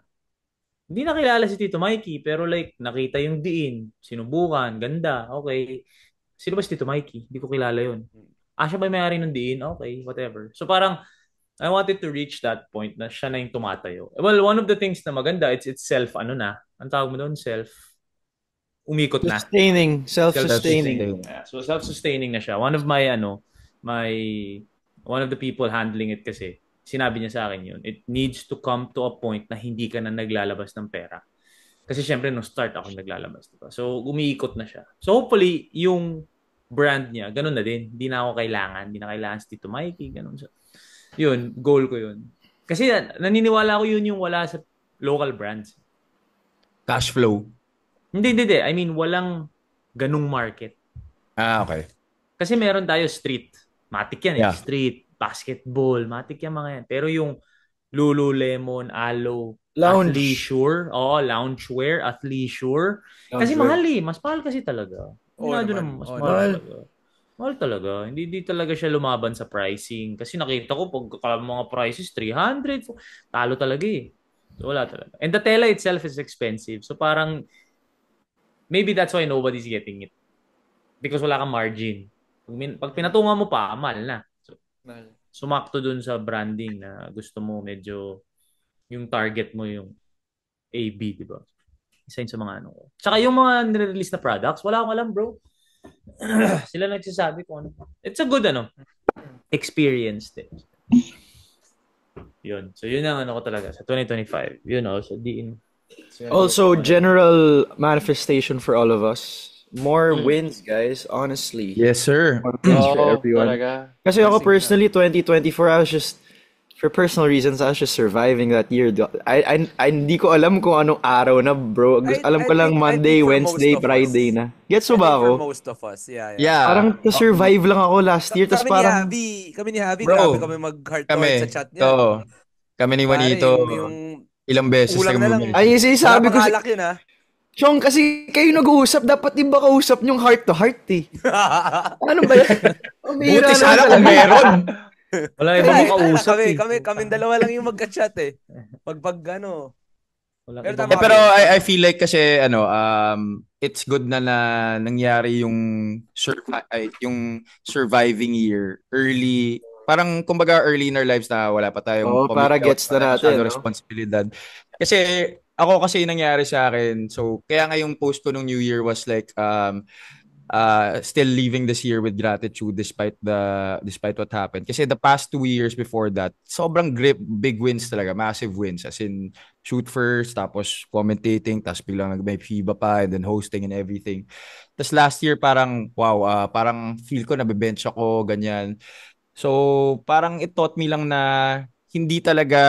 hindi nakilala si Tito Mikey, pero like, nakita yung diin, sinubukan, ganda, okay. Sino ba si Tito Mikey? Hindi ko kilala yun. Siya ba may-ari ng diin? Okay, whatever. So parang, I wanted to reach that point na siya na yung tumatayo. Well, one of the things na maganda, it's self, ang tawag mo doon, umikot na. Self-sustaining. Yeah, so self-sustaining na siya. One of one of the people handling it kasi, sinabi niya sa akin yun, it needs to come to a point na hindi ka na naglalabas ng pera. Kasi syempre, nung start ako naglalabas. Diba? So, umiikot na siya. So, hopefully, yung brand niya, ganun na din. Hindi na ako kailangan. Hindi na kailangan si Tito Mikey. Ganun. So, yun, goal ko yun. Kasi naniniwala ko yun yung wala sa local brands. Cash flow. Hindi. I mean, walang ganung market. Okay. Kasi meron tayo street. Matik yan Yeah. Street, basketball, matik yan mga yan. Pero yung Lululemon, Alo, Lounge. Athleisure, loungewear, athleisure. Kasi mahal eh. Mas mahal kasi talaga. Mas mahal talaga. Mahal talaga. Hindi talaga siya lumaban sa pricing. Kasi nakita ko, pag mga prices, 300. Talo talaga eh. So, wala talaga. And the tela itself is expensive. So parang, maybe that's why nobody's getting it. Because wala kang margin. Pag pinatungan mo pa, mahal na. So, sumakto dun sa branding na gusto mo medyo yung target mo yung AB, di ba? Isa yun sa mga ano ko. Tsaka yung mga nire-release na products, wala akong alam, bro. Sila nagsasabi kung ano. It's a good experience din. Yun. So yun ang ano ko talaga sa 2025. Yun also diin. Also, general manifestation for all of us. More wins, guys, honestly. Yes, sir. More wins for everyone. Talaga. Kasi ako personally, 2024, I was just, for personal reasons, I was just surviving that year. I hindi ko alam kung anong araw na, bro. Alam ko lang Monday, Wednesday, Friday na. Gets mo ba ako? For most of us, yeah. Parang to-survive lang ako last year. Tas parang, kami ni Javi, Bro, grabe kami mag-heart to heart sa chat niya. Kami ni Juanito, ilang beses kulang na lang. ay, sabi ko, Pangalak yun, ha? Chong, kasi kayo nag-uusap, dapat di ba kausap nyong heart to heart eh. Ano ba yan? Buti sana kung meron. Wala ibang makausap Kami dalawa lang yung magka-chat eh. Pag Pero I feel like kasi it's good na nangyari yung surviving year early. Parang kumbaga early in our lives na wala pa tayong para gets na natin, responsibilidad. Kasi ako kasi nangyari sa akin. So kaya nga yung post ko nung New Year was like still leaving this year with gratitude despite what happened. Kasi the past 2 years before that, sobrang big wins talaga, massive wins. As in, shoot first, tapos commentating, tapos biglang may FIBA pa, and then hosting and everything. Tapos last year, parang, wow, parang feel ko nabe-bench ako, ganyan. So, parang it taught me lang na hindi talaga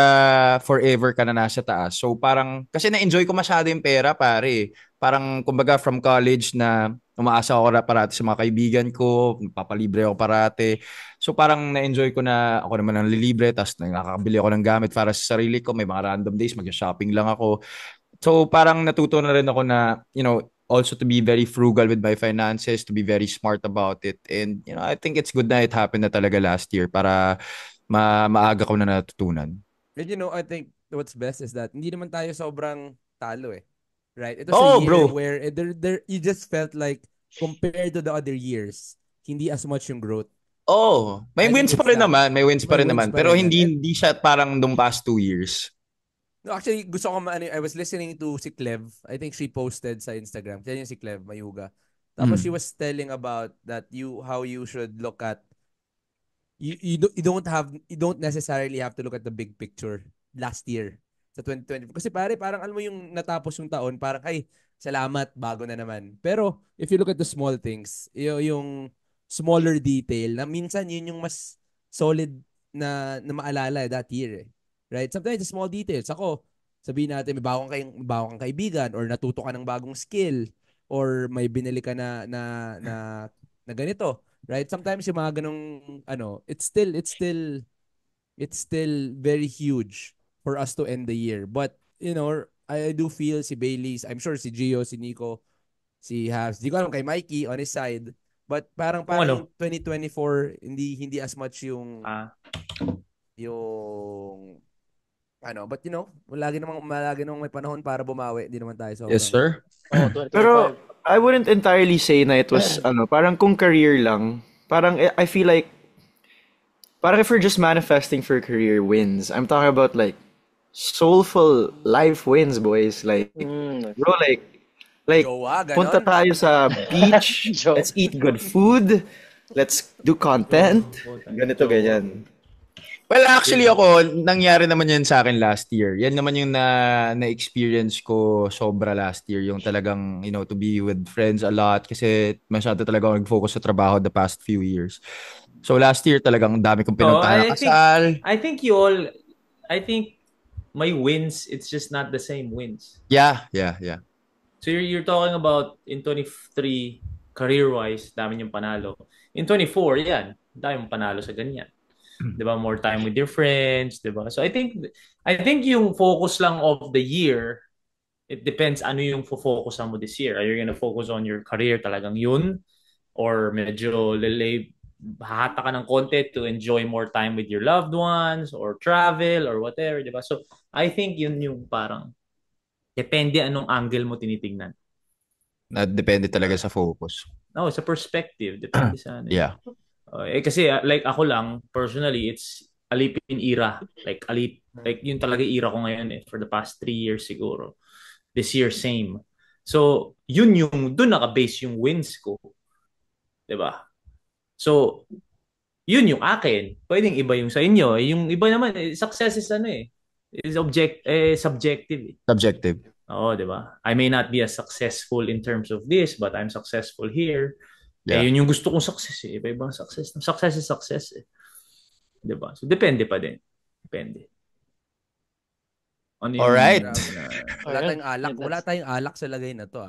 forever ka na nasa taas. So parang, kasi na-enjoy ko masyado yung pera, pare. Parang, kumbaga, from college na umaasa ako parati sa mga kaibigan ko, papalibre ako parati. So parang na-enjoy ko na ako naman ang lilibre, tapos nakakabili ako ng gamit para sa sarili ko. May mga random days, mag-shopping lang ako. So parang natuto na rin ako na, also to be very frugal with my finances, to be very smart about it. And, I think it's good na it happened na talaga last year para maaga ko na natutunan. And I think what's best is that hindi naman tayo sobrang talo eh. Right? It was a year bro. where you just felt like compared to the other years, hindi as much yung growth. May I think wins pa it's rin that. naman. May wins pa May rin wins naman. pa Pero rin yan. hindi siya parang nung past 2 years. No, actually, gusto ko I was listening to si Clev. I think she posted sa Instagram. Kaya yun si Clev Mayuga. Tapos she was telling about that how you should look at you don't necessarily have to look at the big picture last year sa 2020. Kasi parang alam mo yung natapos yung taon, parang ay salamat, bago na naman. Pero if you look at the small things, yung smaller detail na minsan yun yung mas solid na maalala that year eh. Right? Sometimes the small details. Ako, sabihin natin may bago kang kaibigan or natuto ka ng bagong skill or may binili ka na ganito. Right? Sometimes yung mga ganong it's still very huge for us to end the year. But I do feel si Bailey's, I'm sure si Gio, si Nico, si Habs, di ko alam kay Mikey on his side. But parang yung 2024 hindi as much yung but lagi namang may panahon para bumawi, hindi naman tayo sobrang. Yes, sir. 2025. Pero I wouldn't entirely say na it was parang kung career lang. Parang I feel like parang if we're just manifesting for career wins, I'm talking about like soulful life wins, boys. Like bro, like Jowa, ganon. punta tayo sa beach, let's eat good food, let's do content, ganito ganyan. Well, actually ako, nangyari naman yan sa akin last year. Yan naman yung na-experience ko sobra last year. Yung talagang, to be with friends a lot. Kasi masyado talaga ako nag-focus sa trabaho the past few years. So last year talagang dami kong pinuntahan na kasal. I think my wins, it's just not the same wins. Yeah. So you're talking about in 23, career-wise, dami yung panalo. In 24, yan, dami yung panalo sa ganyan. Diba? More time with your friends, diba? So I think yung focus lang of the year, it depends ano yung focus mo this year. Are you gonna focus on your career talagang yun? Or medyo hahata ka ng konti to enjoy more time with your loved ones or travel or whatever, diba? So I think yun yung parang depende anong angle mo tinitingnan. Depende talaga sa focus. No, sa perspective, depende sa ano. Yeah. Kasi like ako lang personally, it's alipin era, like yun talaga era ko ngayon for the past 3 years siguro. This year same. So yun yung doon naka-base yung wins ko, 'di ba? So yun yung akin. Pwedeng iba yung sa inyo. Yung iba naman success is is subjective. Subjective. Oo, 'di ba? I may not be as successful in terms of this, but I'm successful here. Yeah. Yun yung gusto kong success eh. Iba-ibang success. Success is success eh. Diba? So, depende pa din. Depende. Ano alright. Wala tayong alak sa lagay na to.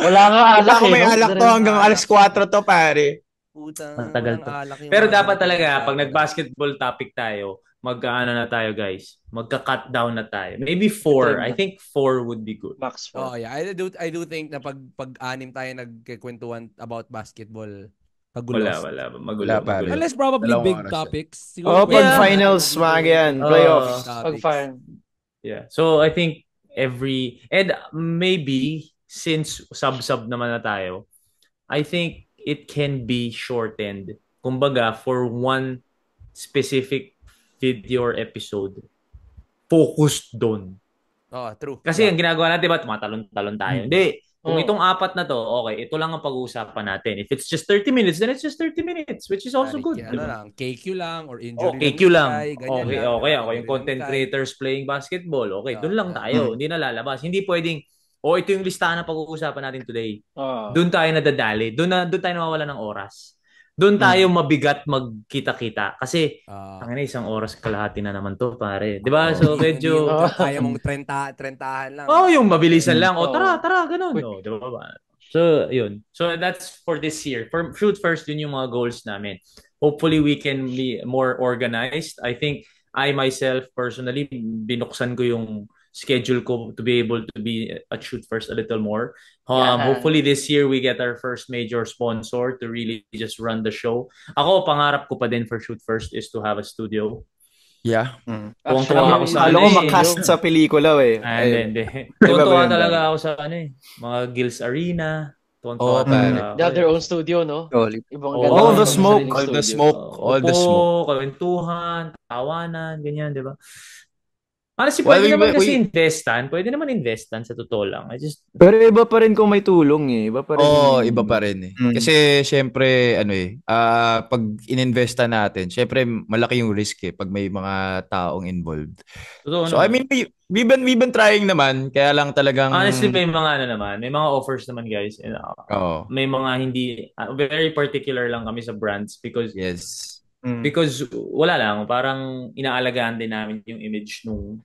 Wala nga alak. May alak to hanggang alas 4 to, pare. Putang, tagal to. alak yung Pero dapat talaga, pag nag-basketball topic tayo, na tayo guys. Magka-cut down na tayo. Maybe 4. I think 4 would be good. Max 4. Oh yeah, I do think na pag-anim tayo nagkikwentuhan about basketball, pagulos. Wala. Wala pa rin. Unless probably Dalawang big oras topics. Pag finals, mga yan, playoffs. Yeah. So I think and maybe since sub naman na tayo, I think it can be shortened. Kumbaga, for one specific video or episode, focused doon. Oh, true. Kasi ang ginagawa natin, diba, tumatalon-talon tayo. Hindi. Kung itong 4 na to, okay, ito lang ang pag-uusapan natin. If it's just 30 minutes, then it's just 30 minutes, which is also good. Lang, KQ lang, or injury KQ lang. Okay. Lang, Yung content creators playing basketball, okay, doon lang tayo. Hindi na lalabas. Hindi pwedeng, ito yung listahan na pag-uusapan natin today. Doon tayo nadadali. Doon tayo nawawala ng oras. Doon tayo mabigat magkita-kita. Kasi, isang oras kalahati na naman to, pare. Diba? So, medyo... Kaya mong trentahan lang. Yung mabilisan lang. Tara, ganun. Diba ba? So, yun. So, that's for this year. For Shoot First, yun yung mga goals namin. Hopefully, we can be more organized. I think, I myself, personally, binuksan ko yung schedule ko to be able to be at Shoot First a little more. Yeah. Hopefully this year we get our first major sponsor to really just run the show. Ako, pangarap ko pa din for Shoot First is to have a studio. Yeah. Tuwang-tuwa ako sa Kala ano ko eh. makast sa pelikula eh. Hindi. Iba ba Tuwang-tuwa yun? talaga ako sa ano eh. Mga Gills Arena. Tuwang-tuwa Oo, talaga pare. ako. They have their own studio, no? Solid. Ibang Oh, ganda all ng the smoke, sariling all the studio. smoke. All the smoke. Kwentuhan, tawanan, ganyan, di ba? Honestly, Well, pwede naman we- kasi investan. Pwede naman investan sa totoo lang. Pero iba pa rin kung may tulong eh. Iba pa rin. Iba pa rin eh. Mm. Kasi syempre pag ininvesta natin, syempre malaki yung risk eh pag may mga taong involved. Totoo So I naman. mean we've been trying naman, kaya lang talagang Honestly, may mga ano naman. May mga offers naman, guys. And, Oo. may mga hindi, very particular lang kami sa brands because Yes. because wala lang, parang inaalagaan din namin yung image nung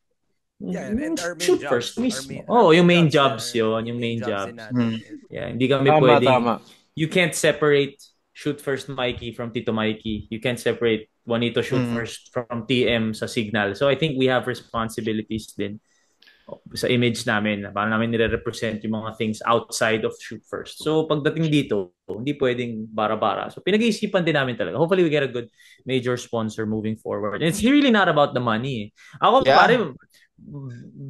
Yeah, and our main Shoot jobs. First mismo. Our yung main jobs, jobs yun. Yung main din jobs. natin. Yeah, hindi kami Tama, pwedeng, tama. you can't separate Shoot First Mikey from Tito Mikey. You can't separate Juanito Shoot First from TM sa Signal. So I think we have responsibilities din sa image namin. Paano namin nire-represent yung mga things outside of Shoot First. So pagdating dito, hindi pwedeng bara-bara. So pinag-iisipan din namin talaga. Hopefully we get a good major sponsor moving forward. And it's really not about the money. Ako, Yeah. pare,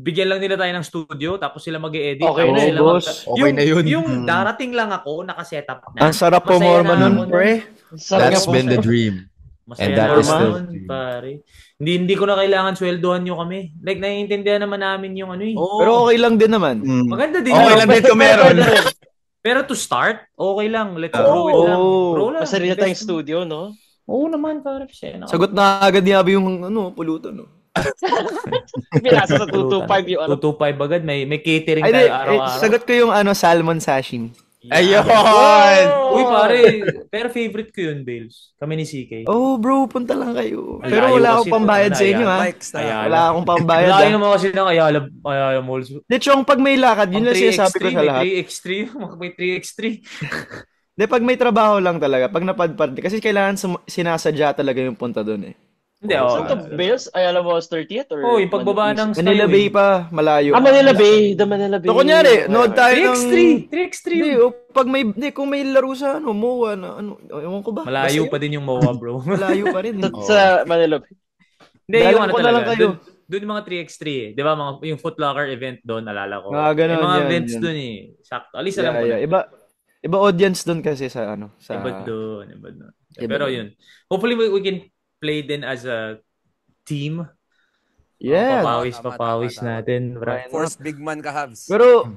bigyan lang nila tayo ng studio tapos sila mag-e-edit. Okay tapos na, sila boss. Okay na yun. Yung darating lang ako, nakasetup na. Ang sarap po Masaya morma na nun, ako pre. Sarap That's nga po. been the dream. Masaya And that na is ako the nun, dream. pare. Hindi ko na kailangan sweldohan nyo kami. Like, naiintindihan naman namin yung ano eh. Pero okay lang din naman. Maganda din. Okay yun. lang din kung meron. Pero to start, okay lang. Let's Oo. grow it lang. Grow lang. Masarili na tayong Invest- studio, no? Oo naman, pare. Siya na. Sagot na agad ni Abby yung pulutan. No? Pinasa sa 225 yung ano. 225 agad. May catering Ay, tayo di, araw-araw. sagot ko yung salmon sashimi. Ayun! Uy, pare. Pero favorite ko yun, Bales. Kami ni CK. Oh, bro, punta lang kayo. Ang Pero layo wala kasi akong pambayad po, sa inyo, ha? Mike style. Ayala. Wala akong pambayad, Layo ha? naman kasi ng Ayala Malls. Di, Chong, pag may lakad, yun lang sinasabi ko sa may lahat. 3x3. May 3x3. Di, pag may trabaho lang talaga, pag napadpad, kasi kailangan sinasadya talaga yung punta doon, eh. Hindi, Saan to, Bales? Ayala Malls 30th? Or Oh, yung pagbaba ng Manila Bay pa, malayo. Manila Bay. The Manila Bay. So, kunyari, nood tayo ng... 3x3. 3x3. Hindi, kung may laro sa MOA na, ewan ko ba? Malayo Basta pa din yung MOA, bro. yun, malayo pa rin. Sa Manila Bay. Hindi, Dalan yung ano ko na lang talaga. kayo. Doon yung mga 3x3 eh. Di ba? Yung Foot Locker event doon, nalala ko. Ganun, Yung mga yan, events yan. doon eh. Sakto. Alis alam ko Yeah. na. Iba audience doon kasi sa Iba doon. Iba Pero doon. yun. Hopefully we can play din as a team. Yeah. Papawis Tama. natin. Right? Force big man ka, Habs. Pero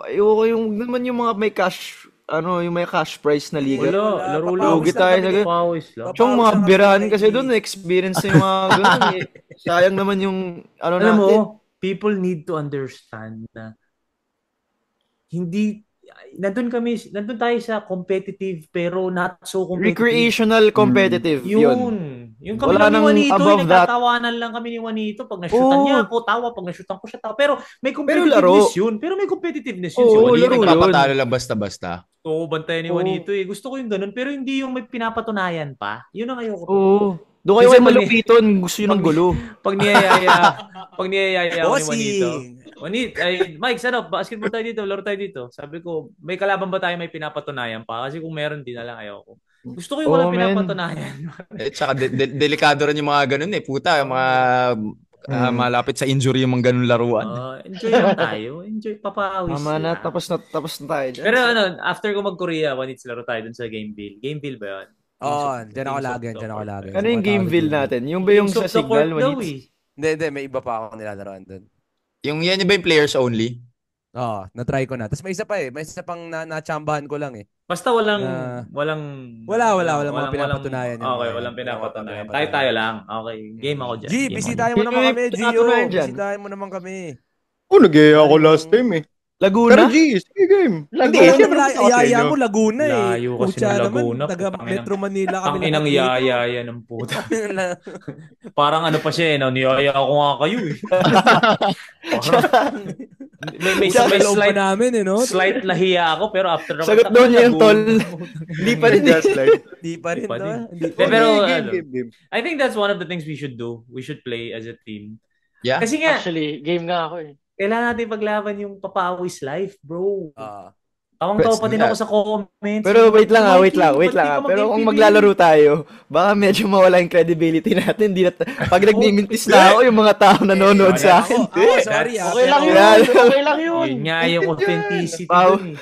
ayoko yung naman yung mga may cash yung may cash prize na liga. Wala. Laro lang. Lugi tayo sa ganun. Papawis lang. Chong, mga birahan kasi doon, experience na yung mga ganun. Eh. Sayang naman yung Alam natin. mo, people need to understand na hindi nandun tayo sa competitive pero not so competitive. Recreational competitive. Yun. Yung kami Wala lang ni nang Juanito, above that. nagtatawanan lang kami ni Juanito. Pag nashutan Oo. niya ako, tawa. Pag nashutan ko siya, tawa. Pero may laro. competitiveness yun. Pero may competitiveness yun. Oo, si Hindi Juanito. laro yun. nagpapatalo lang basta-basta. Oo, bantayan ni Oo. Juanito eh. Gusto ko yung ganun. Pero hindi yung may pinapatunayan pa. Yun ang ayoko. Oo. Doon kayo Kasi kayo malupiton. Gusto yun ng gulo. Pag niyayaya ako ni Juanito. Bossing! Mike, sana, basketball tayo dito, laro tayo dito. Sabi ko, may kalaban ba tayo may pinapatunayan pa? Kasi kung meron, di na lang ayoko. Gusto ko yung walang Oh, man. pinapatunayan. Tsaka delikado rin yung mga ganun eh. Puta, yung mga malapit sa injury yung mga ganun laruan. Enjoy lang tayo. Enjoy, papawis. Tama na, lang. tapos na tayo dyan. Pero after ko mag-Korea, Juanito, laro tayo dun sa Gameville. Gameville ba yun? Oo, dyan ako lagi. Ano yung game bill natin? Yung ba yung sa Signal? eh. Hindi, may iba pa ako nilalaroan doon. Yung yan ba yung players only? Oo, na-try ko na. Tapos may isa pa eh. May isa pang na-chambahan ko lang eh. Basta walang Wala mga pinapatunayan yun. Okay, walang pinapatunayan. Tayo lang. Okay, game ako dyan. G, Game ako bisitahin dyan. mo naman kami, G. pinatunayan dyan. Bisitahin mo naman kami. Nag-iya ako last time eh. Pero Laguna? G, sige game. Laguna, siyempre, ayaya mo, Laguna eh. Layo kasi Pucha ng naman, Laguna. taga Putang Metro Manila kami. Ang inang yaya ng puta. Parang ano pa siya eh, niyaya ko nga kayo eh. may Loob pa slight, namin eh, no? slight nahiya ako pero after naman. Sagot daw niya yung tol. Hindi pa rin. Gaslight. Di pa rin, Pa no? din. Hindi Pero game, ano, game. I think that's one of the things we should do. We should play as a team. Yeah? Kasi nga, Actually, game nga ako eh. kailangan natin paglaban yung papawis life, bro. Ah. Tawang-tawa pa din ako sa comments. Pero wait lang Mikey, wait ba't lang di ka Pero kung mag-MPBA? maglalaro tayo, baka medyo mawala yung credibility natin. Pag nagmimintis na ako, yung mga tao nanonood sa akin. Sorry Okay lang yun. Yeah. Okay lang yun. Yun nga yung authenticity Wow. dun eh.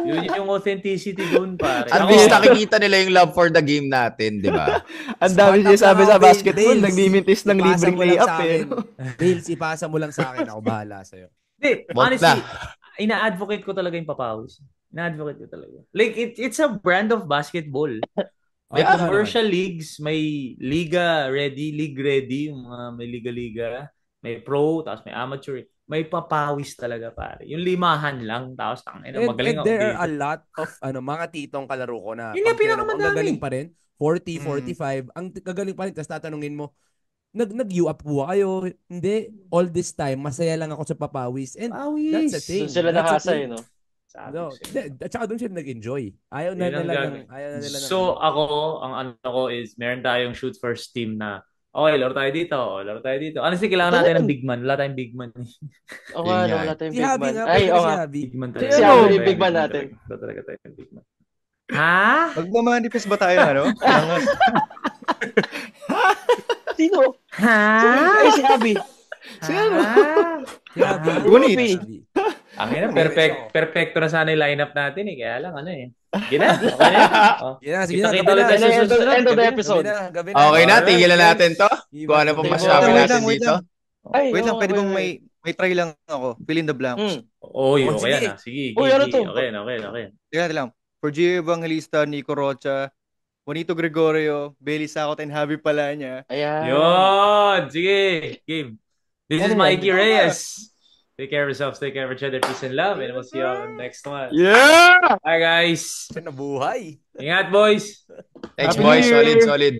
Yun yung authenticity dun, pare. At Ako, least nakikita nila yung love for the game natin, di ba? Ang dami Start up sinasabi na sa ako, basketball, Bales. nagmimintis ng Ipasa libreng mo lang layup sa eh. akin. Bales, ipasa mo lang sa akin. Ako bahala sa'yo. Hindi, Wag honestly, na. ina-advocate ko talaga yung papawis. Ina-advocate ko talaga. Like, it's a brand of basketball. May Yeah. commercial leagues, may liga ready, league ready, yung mga may liga-liga, may pro, tapos may amateur. May papawis talaga, pare. Yung limahan lang, tapos magaling ako there dito. are a lot of mga titong kalaro ko na Yun yung pag tinanong, ang pinakamadami. gagaling pa rin. 40, 45. Ang gagaling pa rin. Tapos tatanungin mo, nag-U up po kayo? Hindi. All this time, masaya lang ako sa papawis. And Pawis. that's a thing. Doon sila That's a nakasa thing. eh, no? Sabi No, ko sa'yo. at saka doon sila nag-enjoy. Ayaw na Yun ang nila gagawin. ayaw na nila So, ang ano ko is, meron tayong shoot first team na, okay, laro tayo dito, laro tayo dito. Honestly, kailangan natin ng big man. Wala tayong big man. Oo Yun nga, nga no, wala tayong Si big Javi man. nga, Ay, pwede oo si nga. Javi. Big man Si talaga. Si ano? Javi yung big man natin. Ito talaga tayo yung big man. Ha? Magmamanifest ba tayo, ano? Sino? Ha? Ay, si Abby. Si Javi. Ngunit. Javi. Ang ina, perfecto na sana yung lineup natin eh. Kaya lang, ano eh. Gina, okay na. Oh. Sige na, sige na. Kita-kita gabi ulit na. tayo sa susunod. End of the Gabi. episode. Gabi na. Okay na, Alright, tigilan guys. natin to. Kung ano pang masasabi Wait natin wait dito. lang. Ay, Wait lang, oo, pwede okay, bang okay. may try lang ako. Fill in the blanks. Oy, Oh, okay sige. na. Sige, Uy, ano to? Okay na, okay na, okay na. Tingnan lang. For Gio Evangelista, Nico Rocha, Juanito Gregorio, Bailey Sacot, and Javi Palanya. Ayan. Yun! Sige, game. This is Ano Mikey yan? Reyes. Take care of yourselves, take care of each other, peace and love, and we'll see you on the next one. Yeah! Bye, guys. Nabuhay. Ingat, boys. Thanks, Happy boys. New Year! Solid.